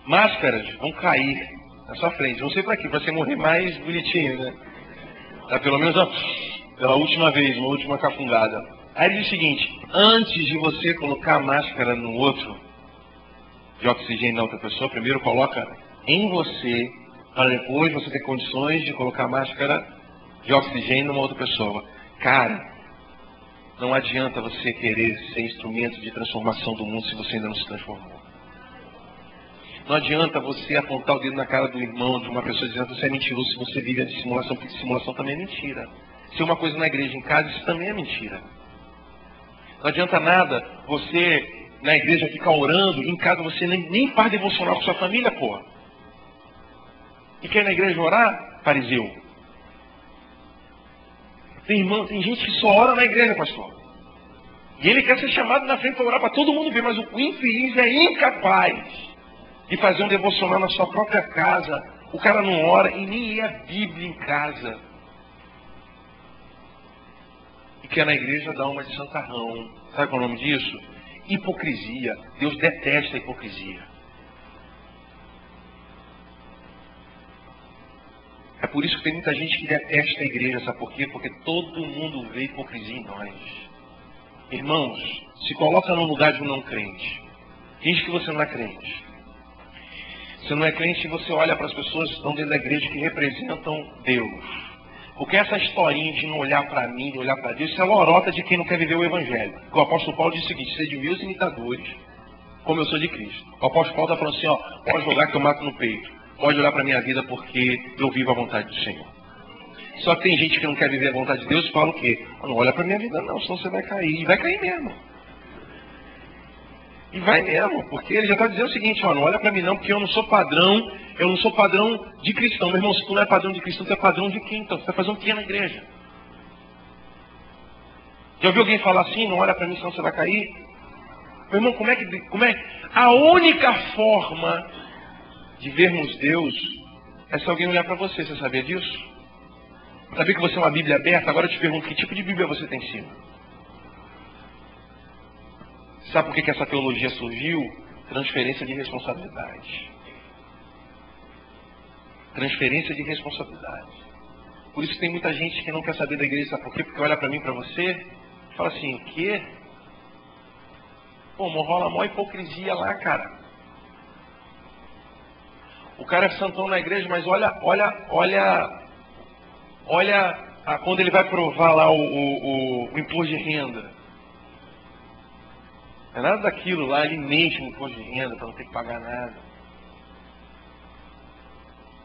Speaker 1: máscaras vão cair na sua frente, não sei para quê, para você morrer mais bonitinho, né? Tá, pelo menos pela última vez, uma última cafungada. Aí ele diz o seguinte: antes de você colocar a máscara no outro, de oxigênio na outra pessoa, primeiro coloca em você, para depois você ter condições de colocar a máscara de oxigênio numa outra pessoa. Cara, não adianta você querer ser instrumento de transformação do mundo se você ainda não se transformou. Não adianta você apontar o dedo na cara do irmão, de uma pessoa, dizendo que você é mentiroso se você vive a dissimulação, porque dissimulação também é mentira. Se uma coisa na igreja, em casa, isso também é mentira. Não adianta nada você, na igreja, ficar orando, em casa você nem faz devocional com sua família, porra. E quer ir na igreja orar? Fariseu. Tem gente que só ora na igreja, pastor. E ele quer ser chamado na frente para orar para todo mundo ver, mas o infeliz é incapaz de fazer um devocional na sua própria casa. O cara não ora e nem lê a Bíblia em casa. E quer na igreja dar uma de santarrão. Sabe qual é o nome disso? Hipocrisia. Deus detesta a hipocrisia. É por isso que tem muita gente que detesta a igreja, sabe por quê? Porque todo mundo vê hipocrisia em nós. Irmãos, se coloca no lugar de um não crente. Diz que você não é crente. Você não é crente e você olha para as pessoas que estão dentro da igreja que representam Deus. Porque essa historinha de não olhar para mim, de olhar para Deus, isso é lorota de quem não quer viver o Evangelho. O apóstolo Paulo diz o seguinte: sede meus imitadores, como eu sou de Cristo. O apóstolo Paulo está falando assim, ó, pode jogar que eu mato no peito. Pode olhar para a minha vida porque eu vivo a vontade do Senhor. Só que tem gente que não quer viver a vontade de Deus e fala o quê? Não olha para a minha vida não, senão você vai cair. E vai cair mesmo. E vai mesmo, porque ele já está dizendo o seguinte, ó, não olha para mim não, porque eu não sou padrão de cristão. Meu irmão, se tu não é padrão de cristão, tu é padrão de quem? Então, você vai fazer um quê na igreja? Já ouviu alguém falar assim, não olha para mim, senão você vai cair? Meu irmão, como é? A única forma de vermos Deus é se alguém olhar para você, você sabia disso? Sabia que você é uma Bíblia aberta? Agora eu te pergunto, que tipo de Bíblia você tem em cima? Sabe por que essa teologia surgiu? Transferência de responsabilidade. Transferência de responsabilidade. Por isso tem muita gente que não quer saber da igreja, sabe por quê? Porque olha para mim, para você, e fala assim, o quê? Pô, rola mó hipocrisia lá, cara. O cara é santão na igreja, mas olha quando ele vai provar lá o imposto de renda. Não é nada daquilo lá, ele mente o imposto de renda para não ter que pagar nada.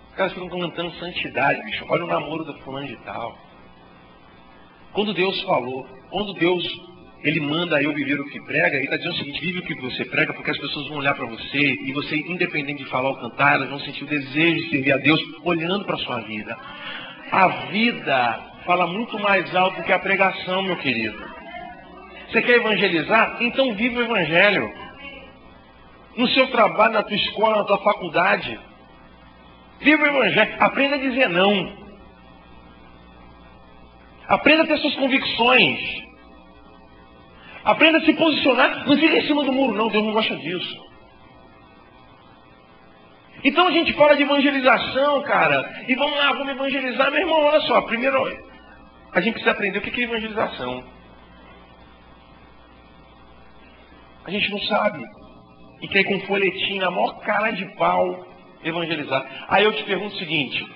Speaker 1: Os caras ficam cantando santidade, bicho. Olha o namoro da fulana de tal. Quando Deus falou, quando Deus ele manda eu viver o que prega, ele está dizendo o seguinte, vive o que você prega, porque as pessoas vão olhar para você, e você, independente de falar ou cantar, elas vão sentir o desejo de servir a Deus, olhando para a sua vida. A vida fala muito mais alto do que a pregação, meu querido. Você quer evangelizar? Então vive o evangelho. No seu trabalho, na tua escola, na tua faculdade. Vive o evangelho. Aprenda a dizer não. Aprenda a ter suas convicções. Aprenda a se posicionar. Não fica em cima do muro, não. Deus não gosta disso. Então a gente fala de evangelização, cara. E vamos lá, vamos evangelizar. Meu irmão, olha só. Primeiro, a gente precisa aprender o que é evangelização. A gente não sabe. E quer ir com um folhetim na maior cara de pau evangelizar. Aí eu te pergunto o seguinte.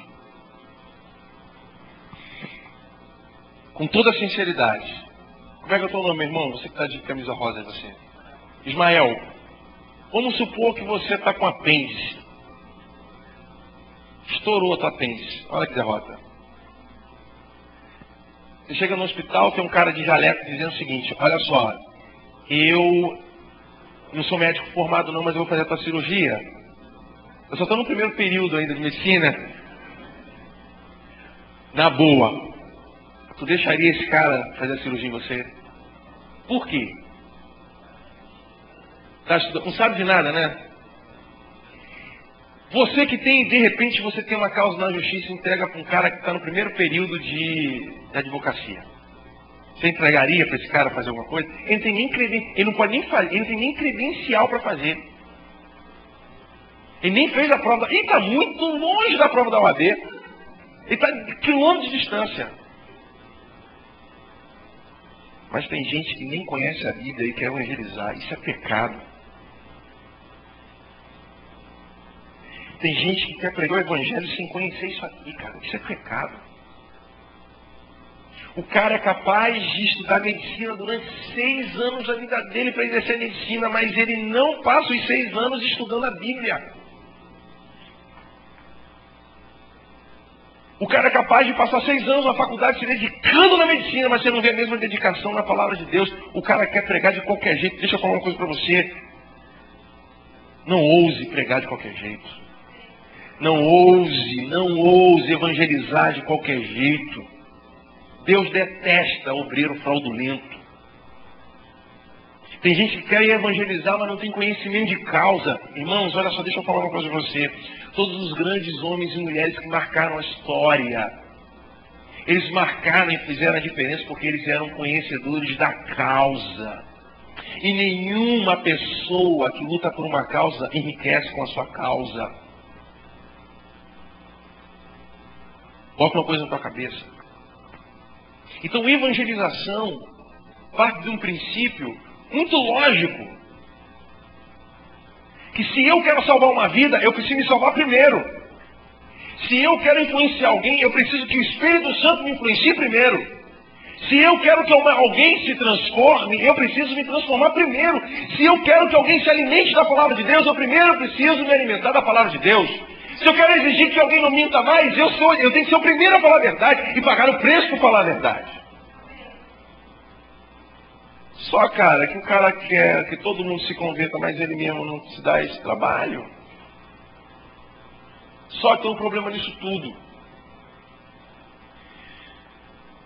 Speaker 1: Com toda sinceridade. Como é que é o teu nome, meu irmão? Você que está de camisa rosa, é você. Ismael. Vamos supor que você está com apêndice. Estourou a tua apêndice. Olha que derrota. Você chega no hospital, tem um cara de jaleco dizendo o seguinte. Olha só. Eu não sou médico formado não, mas eu vou fazer a tua cirurgia. Eu só estou no primeiro período ainda de medicina. Na boa. Tu deixaria esse cara fazer a cirurgia em você? Por quê? Não sabe de nada, né? Você que tem, de repente, você tem uma causa na justiça e entrega para um cara que está no primeiro período de advocacia. Você entregaria para esse cara fazer alguma coisa? Ele não pode nem fazer, ele não tem nem credencial para fazer. Ele nem fez a prova. Ele está muito longe da prova da OAB. Ele está a quilômetros de distância. Mas tem gente que nem conhece a Bíblia e quer evangelizar. Isso é pecado. Tem gente que quer pregar o evangelho sem conhecer isso aqui, cara. Isso é pecado. O cara é capaz de estudar medicina durante 6 anos da vida dele para exercer medicina, mas ele não passa os 6 anos estudando a Bíblia. O cara é capaz de passar 6 anos na faculdade se dedicando na medicina, mas você não vê a mesma dedicação na palavra de Deus. O cara quer pregar de qualquer jeito. Deixa eu falar uma coisa para você. Não ouse pregar de qualquer jeito. Não ouse evangelizar de qualquer jeito. Deus detesta obreiro fraudulento. Tem gente que quer evangelizar, mas não tem conhecimento de causa. Irmãos, olha só, deixa eu falar uma coisa para você. Todos os grandes homens e mulheres que marcaram a história, eles marcaram e fizeram a diferença porque eles eram conhecedores da causa. E nenhuma pessoa que luta por uma causa enriquece com a sua causa. Bota uma coisa na tua cabeça. Então, evangelização parte de um princípio muito lógico. Que se eu quero salvar uma vida, eu preciso me salvar primeiro. Se eu quero influenciar alguém, eu preciso que o Espírito Santo me influencie primeiro. Se eu quero que alguém se transforme, eu preciso me transformar primeiro. Se eu quero que alguém se alimente da palavra de Deus, eu primeiro preciso me alimentar da palavra de Deus. Se eu quero exigir que alguém não minta mais, eu tenho que ser o primeiro a falar a verdade e pagar o preço por falar a verdade. Só, cara, que o cara quer que todo mundo se converta, mas ele mesmo não se dá esse trabalho. Só que tem um problema nisso tudo.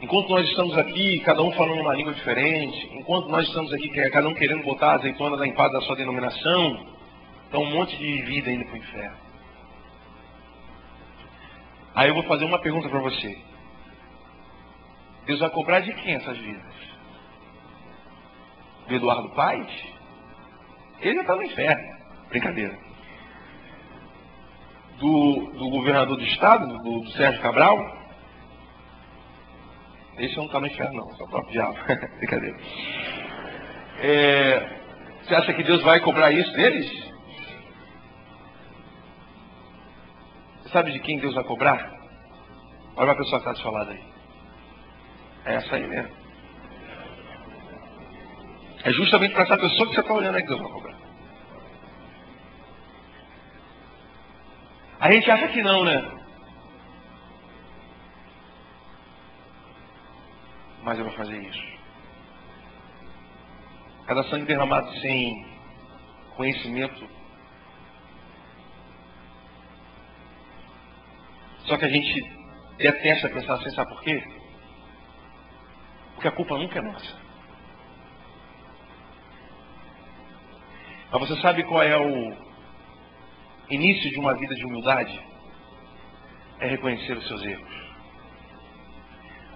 Speaker 1: Enquanto nós estamos aqui, cada um falando uma língua diferente, enquanto nós estamos aqui, cada um querendo botar a azeitona da empada da sua denominação, então um monte de vida indo para o inferno. Aí eu vou fazer uma pergunta para você. Deus vai cobrar de quem essas vidas? Do Eduardo Paes? Ele já está no inferno. Brincadeira. Do governador do estado, do Sérgio Cabral? Esse não está no inferno, não. É o próprio diabo. Brincadeira. Você acha que Deus vai cobrar isso deles? Você sabe de quem Deus vai cobrar? Olha a pessoa que está do seu lado aí. É essa aí mesmo. É justamente para essa pessoa que você está olhando aí que Deus vai cobrar. A gente acha que não, né? Mas eu vou fazer isso. Cada sangue derramado sem conhecimento. Só que a gente detesta pensar assim, sabe por quê? Porque a culpa nunca é nossa. Mas você sabe qual é o início de uma vida de humildade? É reconhecer os seus erros.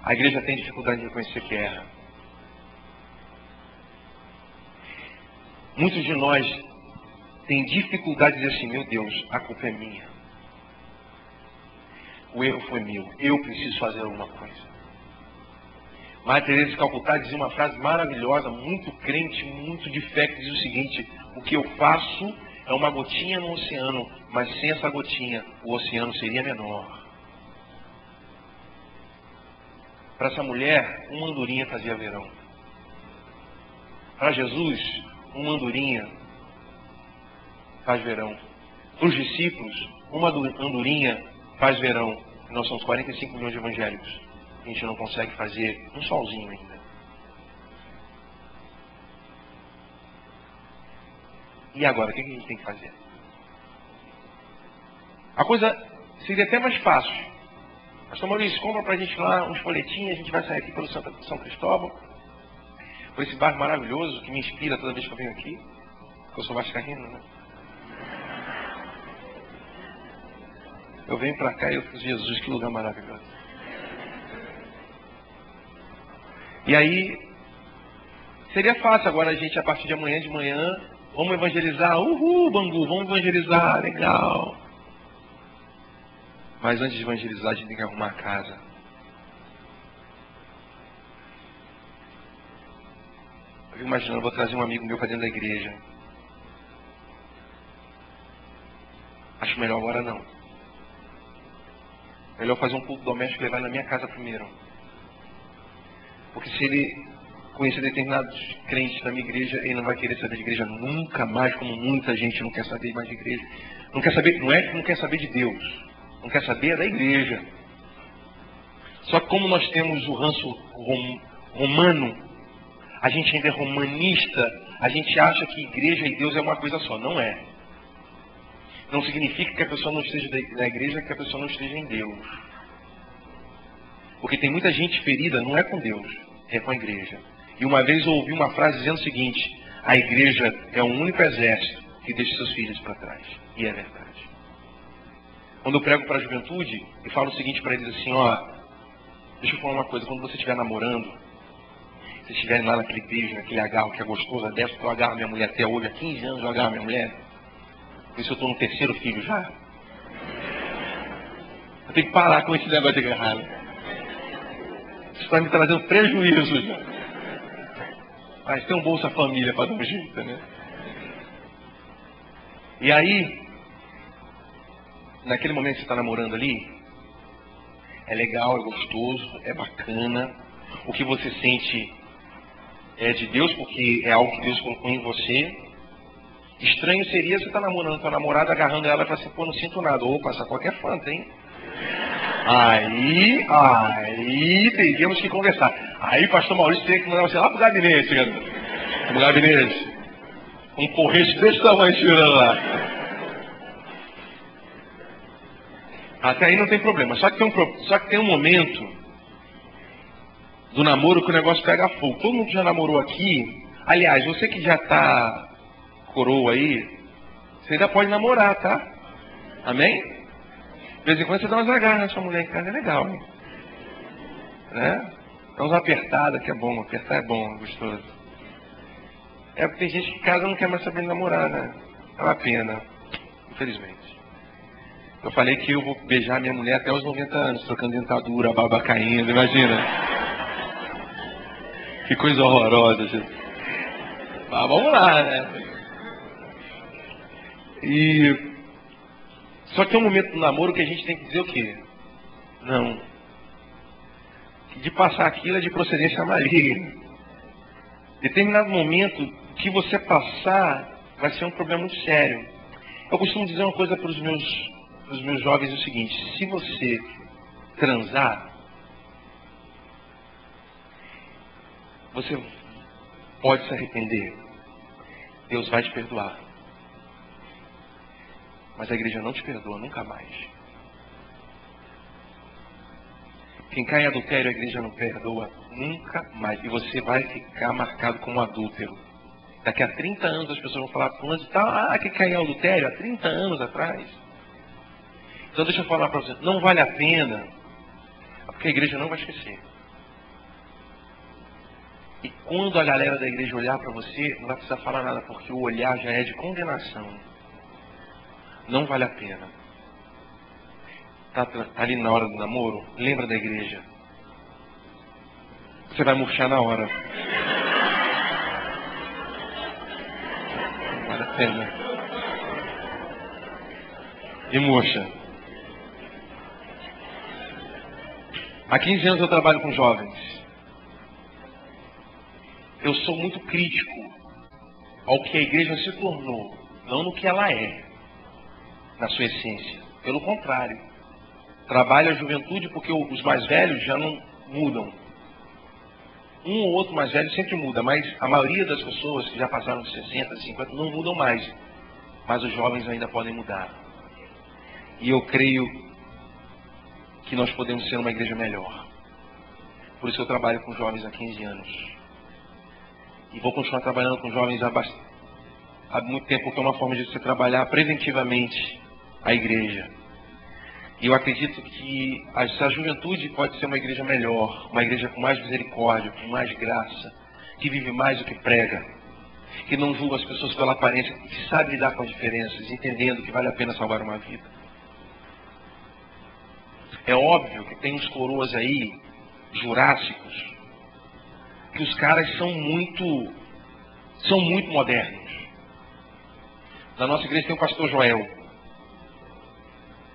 Speaker 1: A igreja tem dificuldade de reconhecer que erra. Muitos de nós têm dificuldade de dizer assim, meu Deus, a culpa é minha. O erro foi meu. Eu preciso fazer alguma coisa. Madre Teresa de Calcutá dizia uma frase maravilhosa, muito crente, muito de fé, que diz o seguinte: o que eu faço é uma gotinha no oceano, mas sem essa gotinha, o oceano seria menor. Para essa mulher, uma andorinha fazia verão. Para Jesus, uma andorinha faz verão. Para os discípulos, uma andorinha faz verão. Nós somos 45 milhões de evangélicos. A gente não consegue fazer um solzinho ainda. E agora, o que a gente tem que fazer? A coisa seria até mais fácil. Pastor Maurício, compra pra gente lá uns folhetinhos, a gente vai sair aqui pelo São Cristóvão, por esse bairro maravilhoso que me inspira toda vez que eu venho aqui, porque eu sou vascaíno, né? Eu venho pra cá e eu fiz Jesus, que lugar maravilhoso. E aí, seria fácil agora a gente, a partir de amanhã de manhã, vamos evangelizar, uhul, Bangu, vamos evangelizar, legal. Mas antes de evangelizar, a gente tem que arrumar a casa. Eu fico imaginando, eu vou trazer um amigo meu para dentro da igreja. Acho melhor agora não. Melhor fazer um culto doméstico e levar na minha casa primeiro. Porque se ele conhecer determinados crentes da minha igreja, ele não vai querer saber de igreja nunca mais, como muita gente não quer saber mais de igreja. Não quer saber, não é que não quer saber de Deus. Não quer saber da igreja. Só que como nós temos o ranço romano, a gente ainda é romanista, a gente acha que igreja e Deus é uma coisa só. Não é. Não significa que a pessoa não esteja na igreja, que a pessoa não esteja em Deus. Porque tem muita gente ferida, não é com Deus, é com a igreja. E uma vez eu ouvi uma frase dizendo o seguinte: a igreja é o único exército que deixa seus filhos para trás. E é verdade. Quando eu prego para a juventude, eu falo o seguinte para eles assim, ó, deixa eu falar uma coisa, quando você estiver namorando, se estiverem lá naquele beijo, naquele agarro que é gostoso, dessa que eu agarro minha mulher até hoje, há 15 anos eu agarro minha mulher, por isso eu estou no 3º filho já. Eu tenho que parar com esse negócio de agarrar. Isso está me trazendo prejuízo já. Mas tem um Bolsa Família para dar um jeito, né? E aí, naquele momento que você está namorando ali, é legal, é gostoso, é bacana. O que você sente é de Deus, porque é algo que Deus colocou em você. Estranho seria você estar namorando com a namorada, agarrando ela e falar assim, pô, não sinto nada. Opa, essa qualquer fanta, hein? Aí teríamos que conversar. Aí pastor Maurício teria que mandar você lá pro gabinete, galera. no gabinete. Um porrete desse tamanho tirando lá. Até aí não tem problema. Só que tem um momento do namoro que o negócio pega fogo. Todo mundo que já namorou aqui. Aliás, você que já tá coroa aí, você ainda pode namorar, tá? Amém? De vez em quando você dá umas agarras na sua mulher em casa, é legal, hein? Né? Dá umas apertadas, que é bom. Apertar é bom, é gostoso. É porque tem gente que casa não quer mais saber de namorar, né? É uma pena, infelizmente. Eu falei que eu vou beijar minha mulher até os 90 anos, trocando dentadura, barba caindo, imagina. Que coisa horrorosa, gente. Mas vamos lá, né? Só que tem um momento do namoro que a gente tem que dizer o quê? Não. De passar aquilo é de procedência maligna. Determinado momento que você passar vai ser um problema muito sério. Eu costumo dizer uma coisa para os meus jovens, o seguinte: se você transar, você pode se arrepender. Deus vai te perdoar. Mas a igreja não te perdoa nunca mais. Quem cai em adultério, a igreja não perdoa nunca mais. E você vai ficar marcado como adúltero. Daqui a 30 anos as pessoas vão falar com você, que caiu em adultério há 30 anos atrás. Então deixa eu falar para você, não vale a pena, porque a igreja não vai esquecer. E quando a galera da igreja olhar para você, não vai precisar falar nada, porque o olhar já é de condenação. Não vale a pena. Tá ali na hora do namoro, lembra da igreja. Você vai murchar na hora. Não vale a pena. E murcha. Há 15 anos eu trabalho com jovens. Eu sou muito crítico ao que a igreja se tornou, não no que ela é, na sua essência. Pelo contrário, trabalho a juventude porque os mais velhos já não mudam. Um ou outro mais velho sempre muda, mas a maioria das pessoas que já passaram de 60, 50 não mudam mais. Mas os jovens ainda podem mudar. E eu creio que nós podemos ser uma igreja melhor. Por isso eu trabalho com jovens há 15 anos. E vou continuar trabalhando com jovens há muito tempo, porque é uma forma de você trabalhar preventivamente a igreja. E eu acredito que a juventude pode ser uma igreja melhor, uma igreja com mais misericórdia, com mais graça, que vive mais do que prega, que não julga as pessoas pela aparência, que sabe lidar com as diferenças, entendendo que vale a pena salvar uma vida. É óbvio que tem uns coroas aí, jurássicos, que os caras são muito modernos. Na nossa igreja tem o pastor Joel.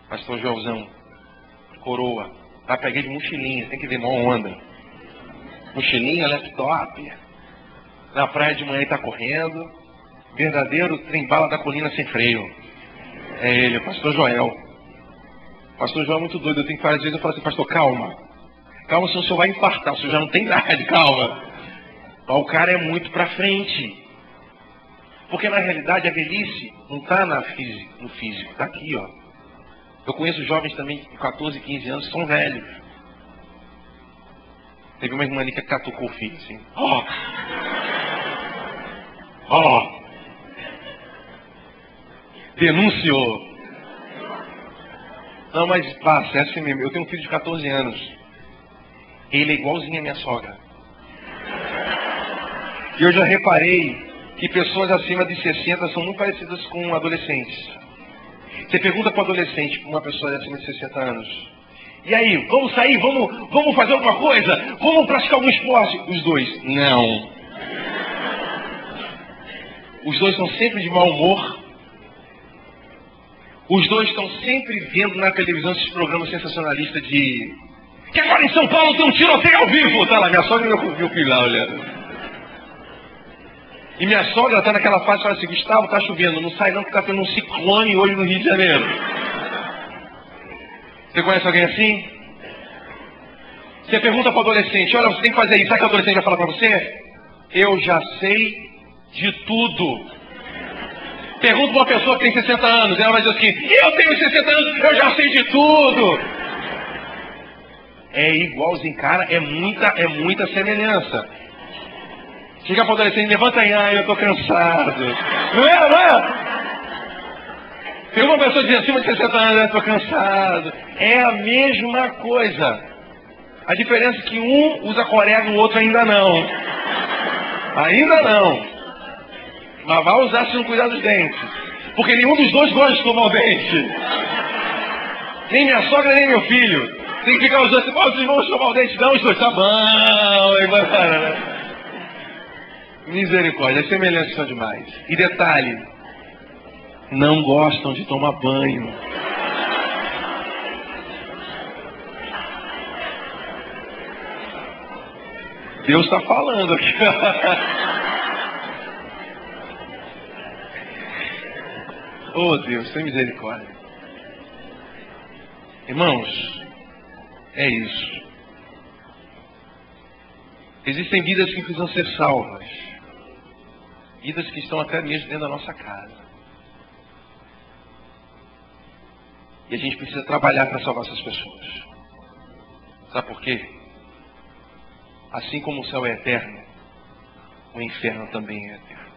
Speaker 1: Pastor Joelzão, coroa. Tá, peguei de mochilinha, tem que ver, mó onda. Mochilinha, laptop. Na praia de manhã ele tá correndo. Verdadeiro trem-bala da colina sem freio. É ele, o pastor Joel. O pastor Joel é muito doido. Eu tenho que falar, às vezes eu falo assim, pastor, calma. Calma, senão o senhor vai infartar. O senhor já não tem nada, calma. Mas o cara é muito pra frente. Porque na realidade a velhice não está no físico, está aqui, ó. Eu conheço jovens também de 14, 15 anos que são velhos. Teve uma irmã ali que catucou o filho assim. Denunciou. Não, mas passa, é assim mesmo. Eu tenho um filho de 14 anos. Ele é igualzinho a minha sogra. E eu já reparei que pessoas acima de 60 são muito parecidas com adolescentes. Você pergunta para o adolescente, para uma pessoa acima de 60 anos, e aí, vamos sair, vamos fazer alguma coisa? Vamos praticar algum esporte? Os dois, não. Os dois estão sempre de mau humor. Os dois estão sempre vendo na televisão esses programas sensacionalistas de... Que agora em São Paulo tem um tiroteio ao vivo. Tá lá, minha sogra viu o filho lá olhando. E minha sogra está naquela fase e fala assim, Gustavo, está chovendo, não sai não que está tendo um ciclone hoje no Rio de Janeiro. Você conhece alguém assim? Você pergunta para o adolescente, olha, você tem que fazer isso, sabe o que o adolescente vai falar para você? Eu já sei de tudo. Pergunta para uma pessoa que tem 60 anos, ela vai dizer assim, eu tenho 60 anos, eu já sei de tudo. É igualzinho, cara, é muita semelhança. Chega para o adolescente, levanta aí, eu estou cansado. Não é? Tem uma pessoa que diz acima de 60 anos, eu estou cansado. É a mesma coisa. A diferença é que um usa corega e o outro ainda não. Ainda não. Mas vai usar se não cuidar dos dentes. Porque nenhum dos dois gosta de escovar o dente. Nem minha sogra, nem meu filho. Tem que ficar usando assim, vocês vão escovar o dente? Não, os dois, tá bom. E vai para, né? Misericórdia, as semelhanças são demais. E detalhe, não gostam de tomar banho. Deus está falando aqui. Oh Deus, tem misericórdia. Irmãos, é isso. Existem vidas que precisam ser salvas. Vidas que estão até mesmo dentro da nossa casa. E a gente precisa trabalhar para salvar essas pessoas. Sabe por quê? Assim como o céu é eterno, o inferno também é eterno.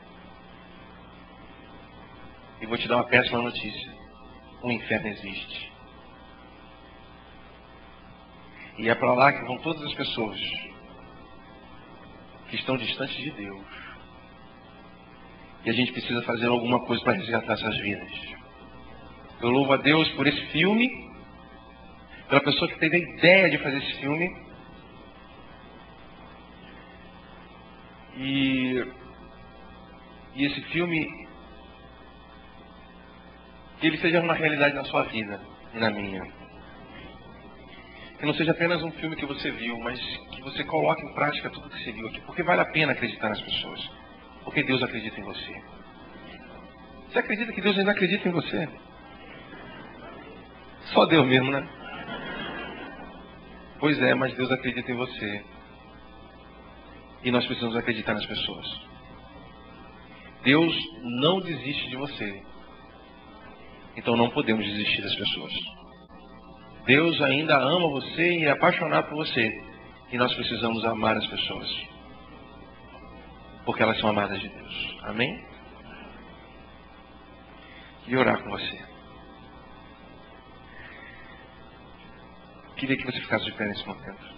Speaker 1: E vou te dar uma péssima notícia. O inferno existe. E é para lá que vão todas as pessoas que estão distantes de Deus. E a gente precisa fazer alguma coisa para resgatar essas vidas. Eu louvo a Deus por esse filme, pela pessoa que teve a ideia de fazer esse filme. E esse filme, que ele seja uma realidade na sua vida e na minha. Que não seja apenas um filme que você viu, mas que você coloque em prática tudo que você viu aqui. Porque vale a pena acreditar nas pessoas. Porque Deus acredita em você. Você acredita que Deus ainda acredita em você? Só Deus mesmo, né? Pois é, mas Deus acredita em você. E nós precisamos acreditar nas pessoas. Deus não desiste de você. Então não podemos desistir das pessoas. Deus ainda ama você e é apaixonado por você. E nós precisamos amar as pessoas. Porque elas são amadas de Deus. Amém? E orar com você. Queria que você ficasse de pé nesse momento.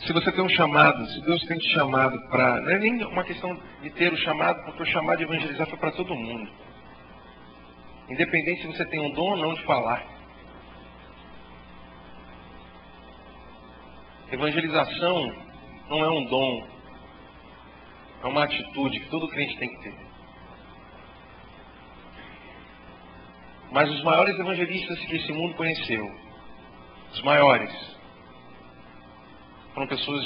Speaker 1: Se você tem um chamado, se Deus tem te chamado para... Não é nem uma questão de ter o chamado, porque o chamado de evangelizar foi para todo mundo. Independente se você tem um dom ou não de falar. Evangelização não é um dom, é uma atitude que todo crente tem que ter. Mas os maiores evangelistas que esse mundo conheceu, os maiores, foram pessoas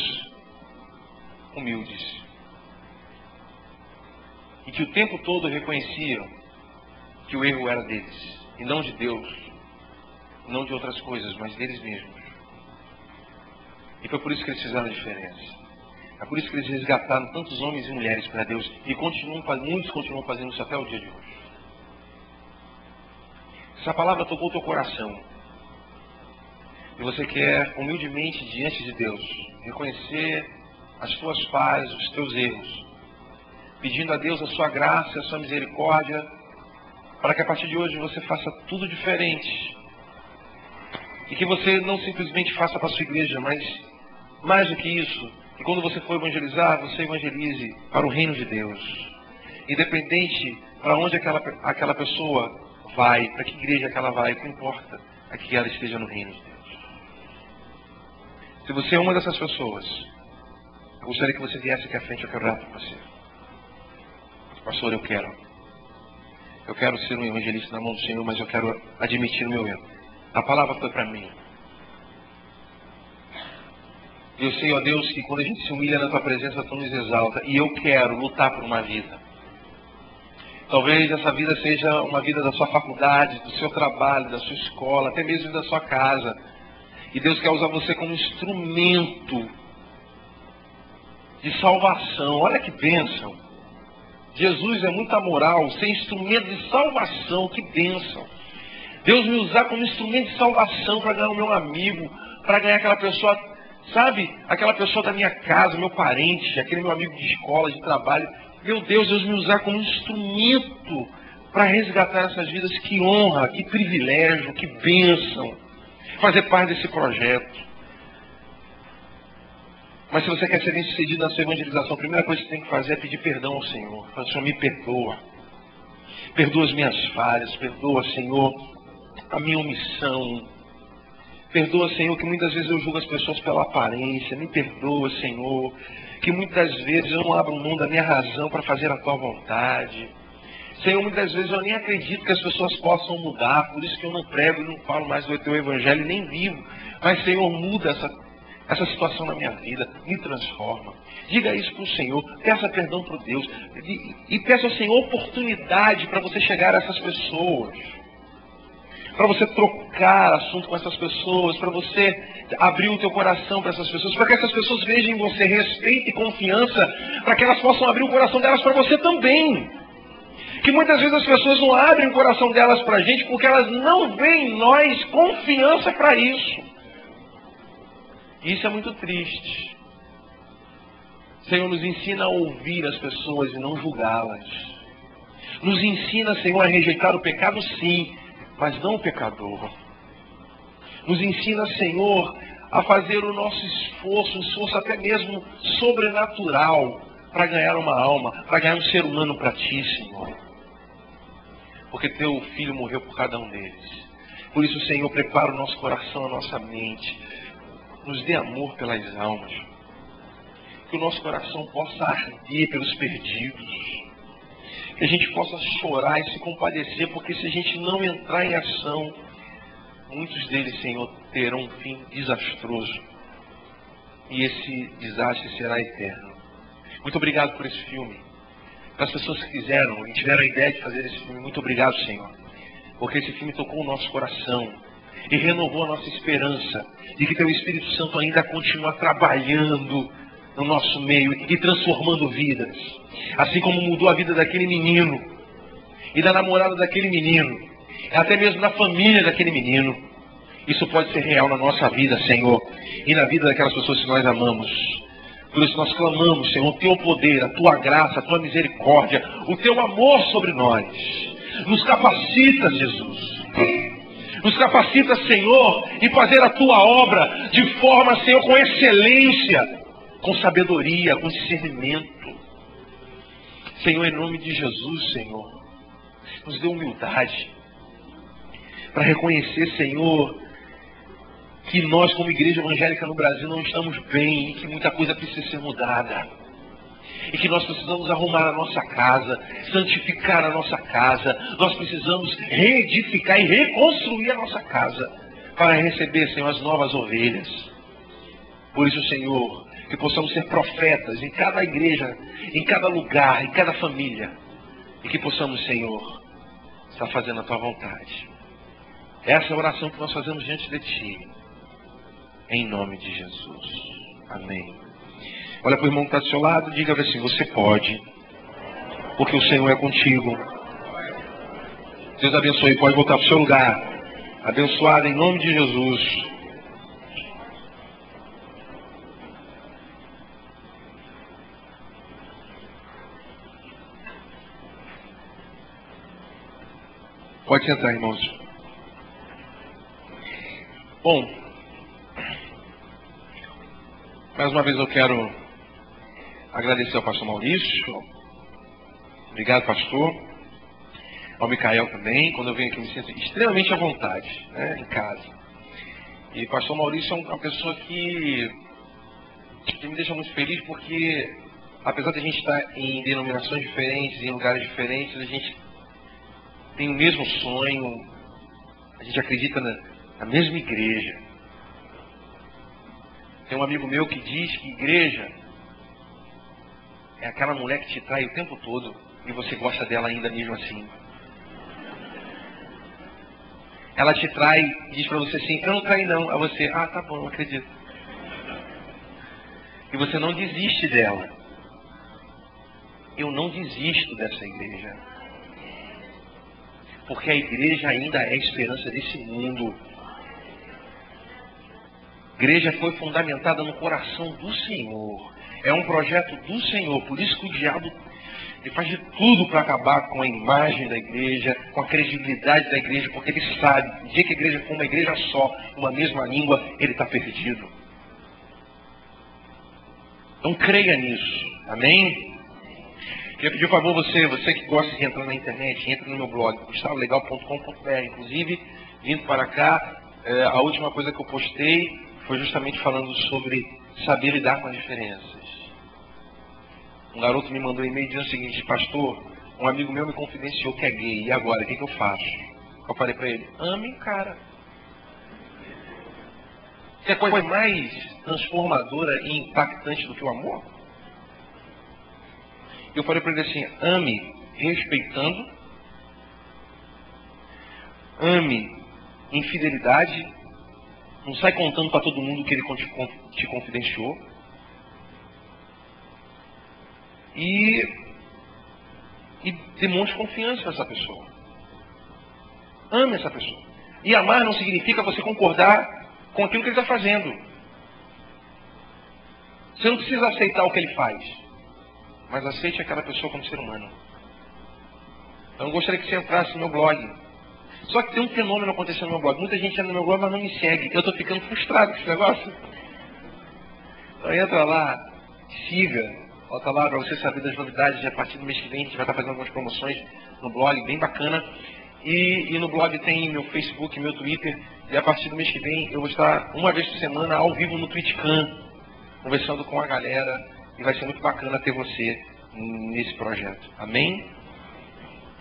Speaker 1: humildes. E que o tempo todo reconheciam que o erro era deles. E não de Deus. Não de outras coisas, mas deles mesmos. E foi por isso que eles fizeram a diferença. É por isso que eles resgataram tantos homens e mulheres para Deus. E muitos continuam fazendo isso até o dia de hoje. Essa palavra tocou o teu coração. E você quer humildemente diante de Deus reconhecer as tuas falhas, os teus erros, pedindo a Deus a sua graça, a sua misericórdia, para que a partir de hoje você faça tudo diferente. E que você não simplesmente faça para a sua igreja, mas mais do que isso, que quando você for evangelizar, você evangelize para o reino de Deus. Independente para onde aquela pessoa vai, para que igreja que ela vai, o que importa é que ela esteja no reino de Deus. Se você é uma dessas pessoas, eu gostaria que você viesse aqui à frente, eu quero orar por você. Pastor, eu quero ser um evangelista na mão do Senhor, mas eu quero admitir o meu erro. A palavra foi para mim. Eu sei, ó Deus, que quando a gente se humilha na tua presença, tu nos exalta. E eu quero lutar por uma vida. Talvez essa vida seja uma vida da sua faculdade, do seu trabalho, da sua escola, até mesmo da sua casa. E Deus quer usar você como instrumento de salvação. Olha que bênção. Jesus é muita moral, ser instrumento de salvação, que bênção. Deus me usar como instrumento de salvação para ganhar o meu amigo, para ganhar aquela pessoa, sabe? Aquela pessoa da minha casa, meu parente, aquele meu amigo de escola, de trabalho. Meu Deus, Deus me usar como instrumento para resgatar essas vidas. Que honra, que privilégio, que bênção fazer parte desse projeto. Mas se você quer ser bem-sucedido na sua evangelização, a primeira coisa que você tem que fazer é pedir perdão ao Senhor. Falar, Senhor, me perdoa. Perdoa as minhas falhas. Perdoa, Senhor, a minha omissão. Perdoa, Senhor, que muitas vezes eu julgo as pessoas pela aparência. Me perdoa, Senhor, que muitas vezes eu não abro mão da minha razão para fazer a tua vontade. Senhor, muitas vezes eu nem acredito que as pessoas possam mudar. Por isso que eu não prego e não falo mais do teu evangelho, nem vivo. Mas, Senhor, muda essa situação na minha vida, me transforma. Diga isso para o Senhor, peça perdão para Deus e peça ao Senhor oportunidade para você chegar a essas pessoas, para você trocar assunto com essas pessoas, para você abrir o teu coração para essas pessoas, para que essas pessoas vejam em você respeito e confiança, para que elas possam abrir o coração delas para você também. Que muitas vezes as pessoas não abrem o coração delas para a gente porque elas não veem em nós confiança para isso. Isso é muito triste. Senhor, nos ensina a ouvir as pessoas e não julgá-las. Nos ensina, Senhor, a rejeitar o pecado, sim, mas não o pecador. Nos ensina, Senhor, a fazer o nosso esforço, um esforço até mesmo sobrenatural, para ganhar uma alma, para ganhar um ser humano para Ti, Senhor. Porque Teu Filho morreu por cada um deles. Por isso, Senhor, prepara o nosso coração, a nossa mente. Nos dê amor pelas almas. Que o nosso coração possa arder pelos perdidos. Que a gente possa chorar e se compadecer, porque se a gente não entrar em ação, muitos deles, Senhor, terão um fim desastroso. E esse desastre será eterno. Muito obrigado por esse filme. Para as pessoas que fizeram e tiveram a ideia de fazer esse filme, muito obrigado, Senhor. Porque esse filme tocou o nosso coração e renovou a nossa esperança de que Teu Espírito Santo ainda continua trabalhando no nosso meio e transformando vidas. Assim como mudou a vida daquele menino e da namorada daquele menino, até mesmo da família daquele menino. Isso pode ser real na nossa vida, Senhor, e na vida daquelas pessoas que nós amamos. Por isso nós clamamos, Senhor, o Teu poder, a Tua graça, a Tua misericórdia, o Teu amor sobre nós. Nos capacita, Jesus. Nos capacita, Senhor, em fazer a Tua obra de forma, Senhor, com excelência, com sabedoria, com discernimento. Senhor, em nome de Jesus, Senhor, nos dê humildade para reconhecer, Senhor, que nós, como igreja evangélica no Brasil, não estamos bem e que muita coisa precisa ser mudada. E que nós precisamos arrumar a nossa casa, santificar a nossa casa. Nós precisamos reedificar e reconstruir a nossa casa para receber, Senhor, as novas ovelhas. Por isso, Senhor, que possamos ser profetas em cada igreja, em cada lugar, em cada família. E que possamos, Senhor, estar fazendo a Tua vontade. Essa é a oração que nós fazemos diante de Ti. Em nome de Jesus. Amém. Olha para o irmão que está do seu lado, diga assim: você pode, porque o Senhor é contigo. Deus abençoe, pode voltar para o seu lugar. Abençoado em nome de Jesus. Pode sentar, irmãos. Bom, mais uma vez eu quero agradecer ao pastor Maurício. Obrigado, pastor. Ao Micael também. Quando eu venho aqui eu me sinto extremamente à vontade, né, em casa. E o pastor Maurício é uma pessoa que me deixa muito feliz, porque apesar de a gente estar em denominações diferentes, em lugares diferentes, a gente tem o mesmo sonho, a gente acredita na mesma igreja. Tem um amigo meu que diz que igreja é aquela mulher que te trai o tempo todo, e você gosta dela ainda mesmo assim. Ela te trai e diz pra você assim, eu não traí não. Aí você, ah, tá bom, eu acredito. E você não desiste dela. Eu não desisto dessa igreja. Porque a igreja ainda é a esperança desse mundo. A igreja foi fundamentada no coração do Senhor. É um projeto do Senhor. Por isso que o diabo ele faz de tudo para acabar com a imagem da igreja, com a credibilidade da igreja, porque ele sabe, no dia que a igreja for uma igreja só, uma mesma língua, ele está perdido. Então creia nisso. Amém? Queria pedir um favor você que gosta de entrar na internet, entra no meu blog, gustavolegal.com.br. Inclusive, vindo para cá, a última coisa que eu postei foi justamente falando sobre saber lidar com as diferenças. Um garoto me mandou um e-mail dizendo o seguinte, pastor, um amigo meu me confidenciou que é gay, e agora, o que eu faço? Eu falei para ele, ame o cara. Tem a coisa mais transformadora e impactante do que o amor? Eu falei para ele assim, ame respeitando, ame em fidelidade, não sai contando para todo mundo que ele te confidenciou. E demonstre confiança nessa pessoa. Ame essa pessoa. E amar não significa você concordar com aquilo que ele está fazendo. Você não precisa aceitar o que ele faz, mas aceite aquela pessoa como ser humano. Então eu gostaria que você entrasse no meu blog. Só que tem um fenômeno acontecendo no meu blog. Muita gente entra no meu blog, mas não me segue. Eu estou ficando frustrado com esse negócio. Então entra lá, siga. Volta lá para você saber das novidades. A partir do mês que vem a gente vai estar fazendo algumas promoções no blog, bem bacana. E no blog tem meu Facebook, meu Twitter. E a partir do mês que vem eu vou estar uma vez por semana ao vivo no TwitchCam, conversando com a galera. E vai ser muito bacana ter você nesse projeto. Amém?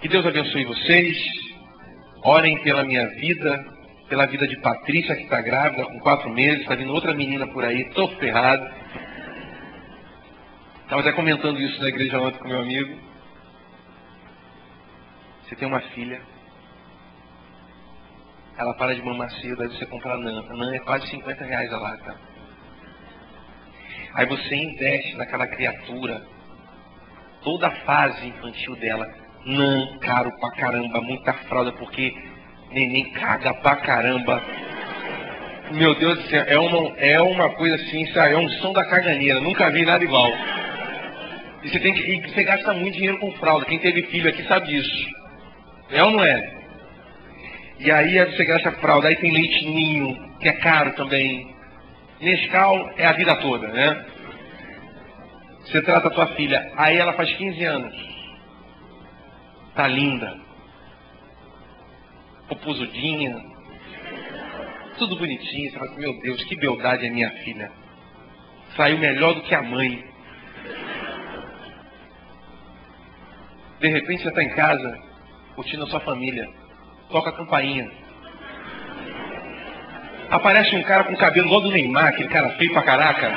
Speaker 1: Que Deus abençoe vocês. Orem pela minha vida, pela vida de Patrícia, que está grávida com 4 meses. Está vindo outra menina por aí, estou ferrado. Estava até comentando isso na igreja ontem com meu amigo. Você tem uma filha. Ela para de mamar cedo, aí você compra a NAN. A NAN é quase R$50 a lata. Aí você investe naquela criatura. Toda a fase infantil dela. NAN, caro pra caramba, muita fralda, porque neném caga pra caramba. Meu Deus do céu, é uma coisa assim, sabe? É um som da caganeira. Nunca vi nada igual. E você gasta muito dinheiro com fralda. Quem teve filho aqui sabe disso. É ou não é? E aí você gasta fralda. Aí tem leite ninho, que é caro também. Nescau é a vida toda, né? Você trata a tua filha. Aí ela faz 15 anos. Tá linda. Popuzudinha. Tudo bonitinho. Você fala assim, meu Deus, que beldade é minha filha. Saiu melhor do que a mãe. De repente você está em casa, curtindo a sua família. Toca a campainha. Aparece um cara com cabelo igual do Neymar, aquele cara feio pra caraca.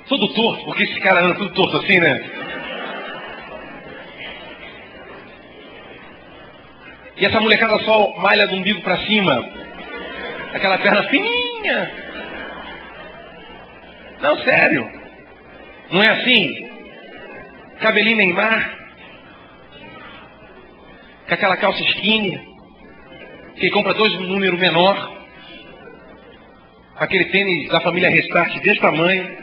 Speaker 1: Todo torto, porque esse cara anda tudo torto assim, né? E essa molecada só malha do umbigo pra cima. Aquela perna fininha. Não, sério. Não é assim? Cabelinho Neymar. Com aquela calça skinny. Que compra 2 números menor. Aquele tênis da família Restart desse tamanho.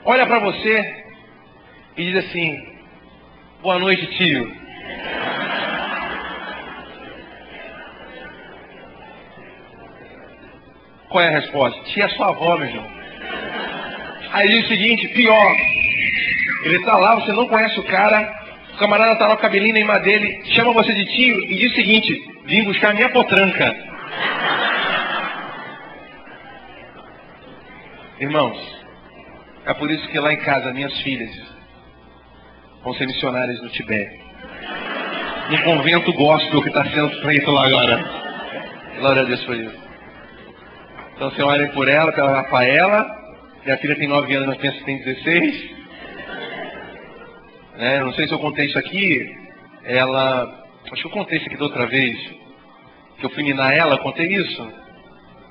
Speaker 1: Olha pra você e diz assim, boa noite, tio. Qual é a resposta? Tia é sua avó, meu irmão. Aí diz o seguinte, pior. Ele tá lá, você não conhece o cara, o camarada tá lá com o cabelinho Neymar dele, chama você de tio e diz o seguinte, vim buscar minha potranca. Irmãos, é por isso que lá em casa minhas filhas vão ser missionárias no Tibete. No convento gospel que está sendo feito lá agora. Glória a Deus por isso. Então você olha por ela, pela Rafaela. Minha filha tem 9 anos, mas pensa que tem 16. Não sei se eu contei isso aqui. Acho que eu contei isso aqui da outra vez. Que eu fui ninar ela, contei isso?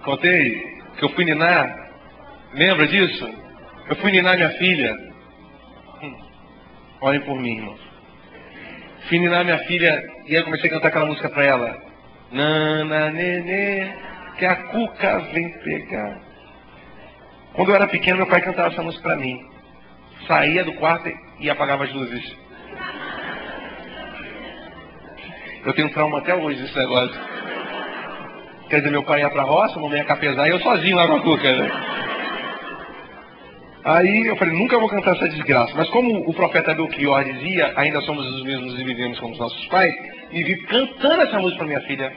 Speaker 1: Contei? Que eu fui ninar? Lembra disso? Eu fui ninar minha filha. Olhem por mim, irmão. Fui ninar minha filha e aí comecei a cantar aquela música pra ela. Nana, nenê, que a cuca vem pegar. Quando eu era pequeno, meu pai cantava essa música pra mim. Saía do quarto e apagava as luzes. Eu tenho trauma até hoje desse negócio. Quer dizer, meu pai ia pra roça, mamãe ia capezar e eu sozinho lá com a cuca, né? Aí eu falei, nunca vou cantar essa desgraça. Mas como o profeta Belchior dizia, ainda somos os mesmos e vivemos como os nossos pais, e vi cantando essa música pra minha filha.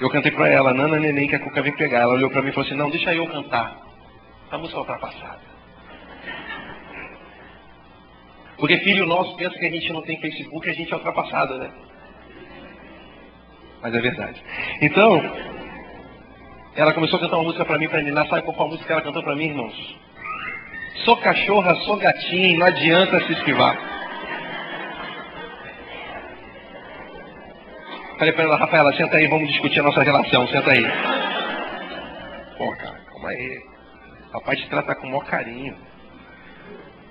Speaker 1: Eu cantei pra ela, Nana, neném, que a cuca vem pegar. Ela olhou pra mim e falou assim, não, deixa eu cantar. A música é ultrapassada. Porque filho nosso pensa que a gente não tem Facebook e a gente é ultrapassada, né? Mas é verdade. Então, ela começou a cantar uma música pra mim, pra ninar. Sabe qual foi a música que ela cantou pra mim, irmãos? Sou cachorra, sou gatinho, não adianta se esquivar. Falei pra ela, Rafaela, senta aí, vamos discutir a nossa relação, senta aí. Pô, cara, calma aí. Papai te trata com o maior carinho.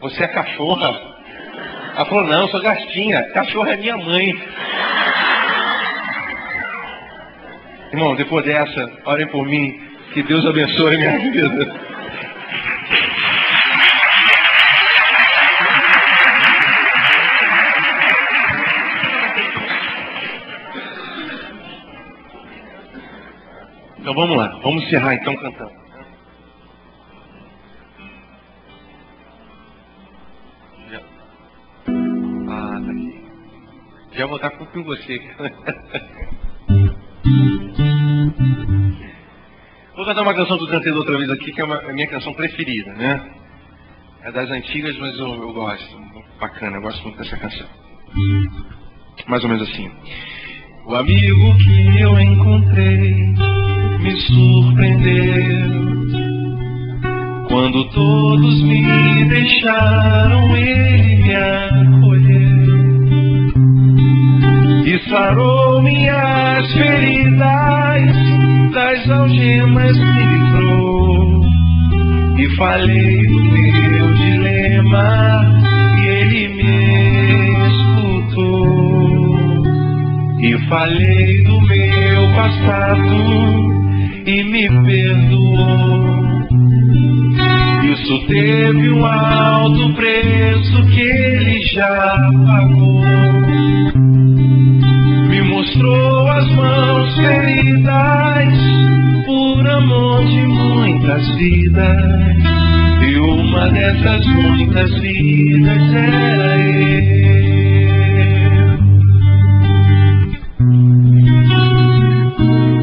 Speaker 1: Você é cachorra? Ela falou, não, eu sou gatinha. Cachorra é minha mãe. Irmão, depois dessa, orem por mim. Que Deus abençoe a minha vida. Então vamos lá. Vamos encerrar então cantando. Tá aqui. Já vou estar com você. Vou cantar uma canção que eu cantei da outra vez aqui, que é a minha canção preferida, né? É das antigas, mas eu gosto. Bacana, eu gosto muito dessa canção. Mais ou menos assim. O amigo que eu encontrei me surpreendeu. Quando todos me deixaram, ele me acolheu e sarou minhas feridas, das algemas me livrou. E falei do meu dilema e ele me escutou. E falei do meu passado e me perdoou. Isso teve um alto preço que ele já pagou. Me mostrou as mãos feridas por amor de muitas vidas. E uma dessas muitas vidas era eu.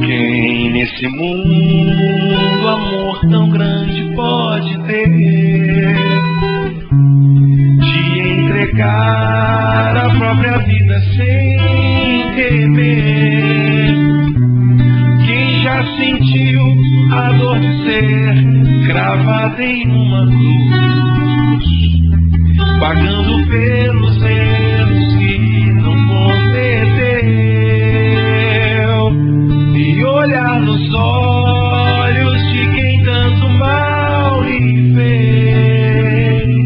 Speaker 1: Quem nesse mundo amor tão grande pode ter, de entregar a própria vida sem temer? Quem já sentiu a dor de ser cravada em uma cruz, pagando pelos erros que não cometeu, e olhar nos olhos de quem tanto mal lhe fez,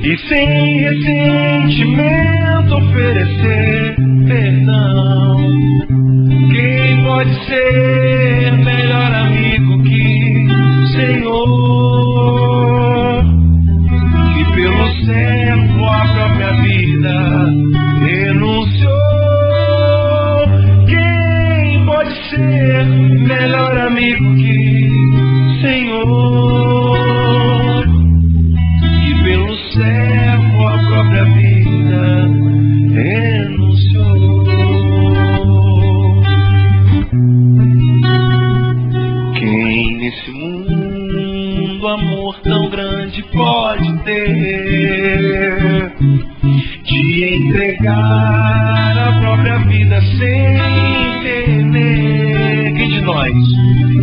Speaker 1: e sem ressentimento oferecer perdão? Quem pode ser melhor amigo que o Senhor, que pelo servo a própria vida renunciou? Quem pode ser melhor amigo que o Senhor, que pelo servo a própria vida renunciou? Quem nesse mundo amor tão grande pode ter, de entregar a própria vida sem temer? Quem de nós?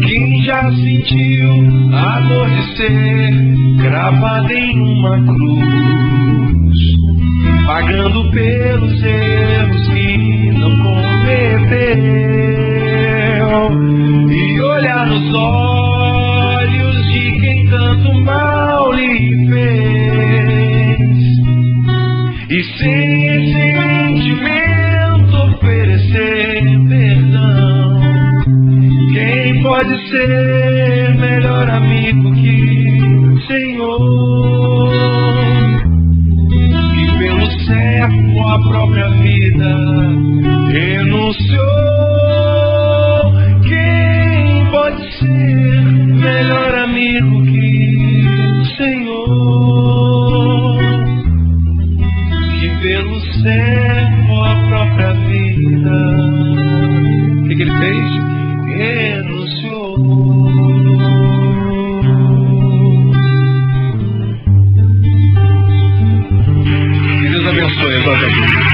Speaker 1: Quem já sentiu a dor de ser gravado em uma cruz, pagando pelos erros que não cometeu, e olhar nos olhos de quem tanto mal lhe fez, e sem esse sentimento oferecer perdão. Quem pode ser melhor amigo que o Senhor, que pelo servo a própria vida renunciou? Quem pode ser melhor amigo que o Senhor, que pelo servo a própria vida, o que ele fez? Renunciou. Que Deus abençoe.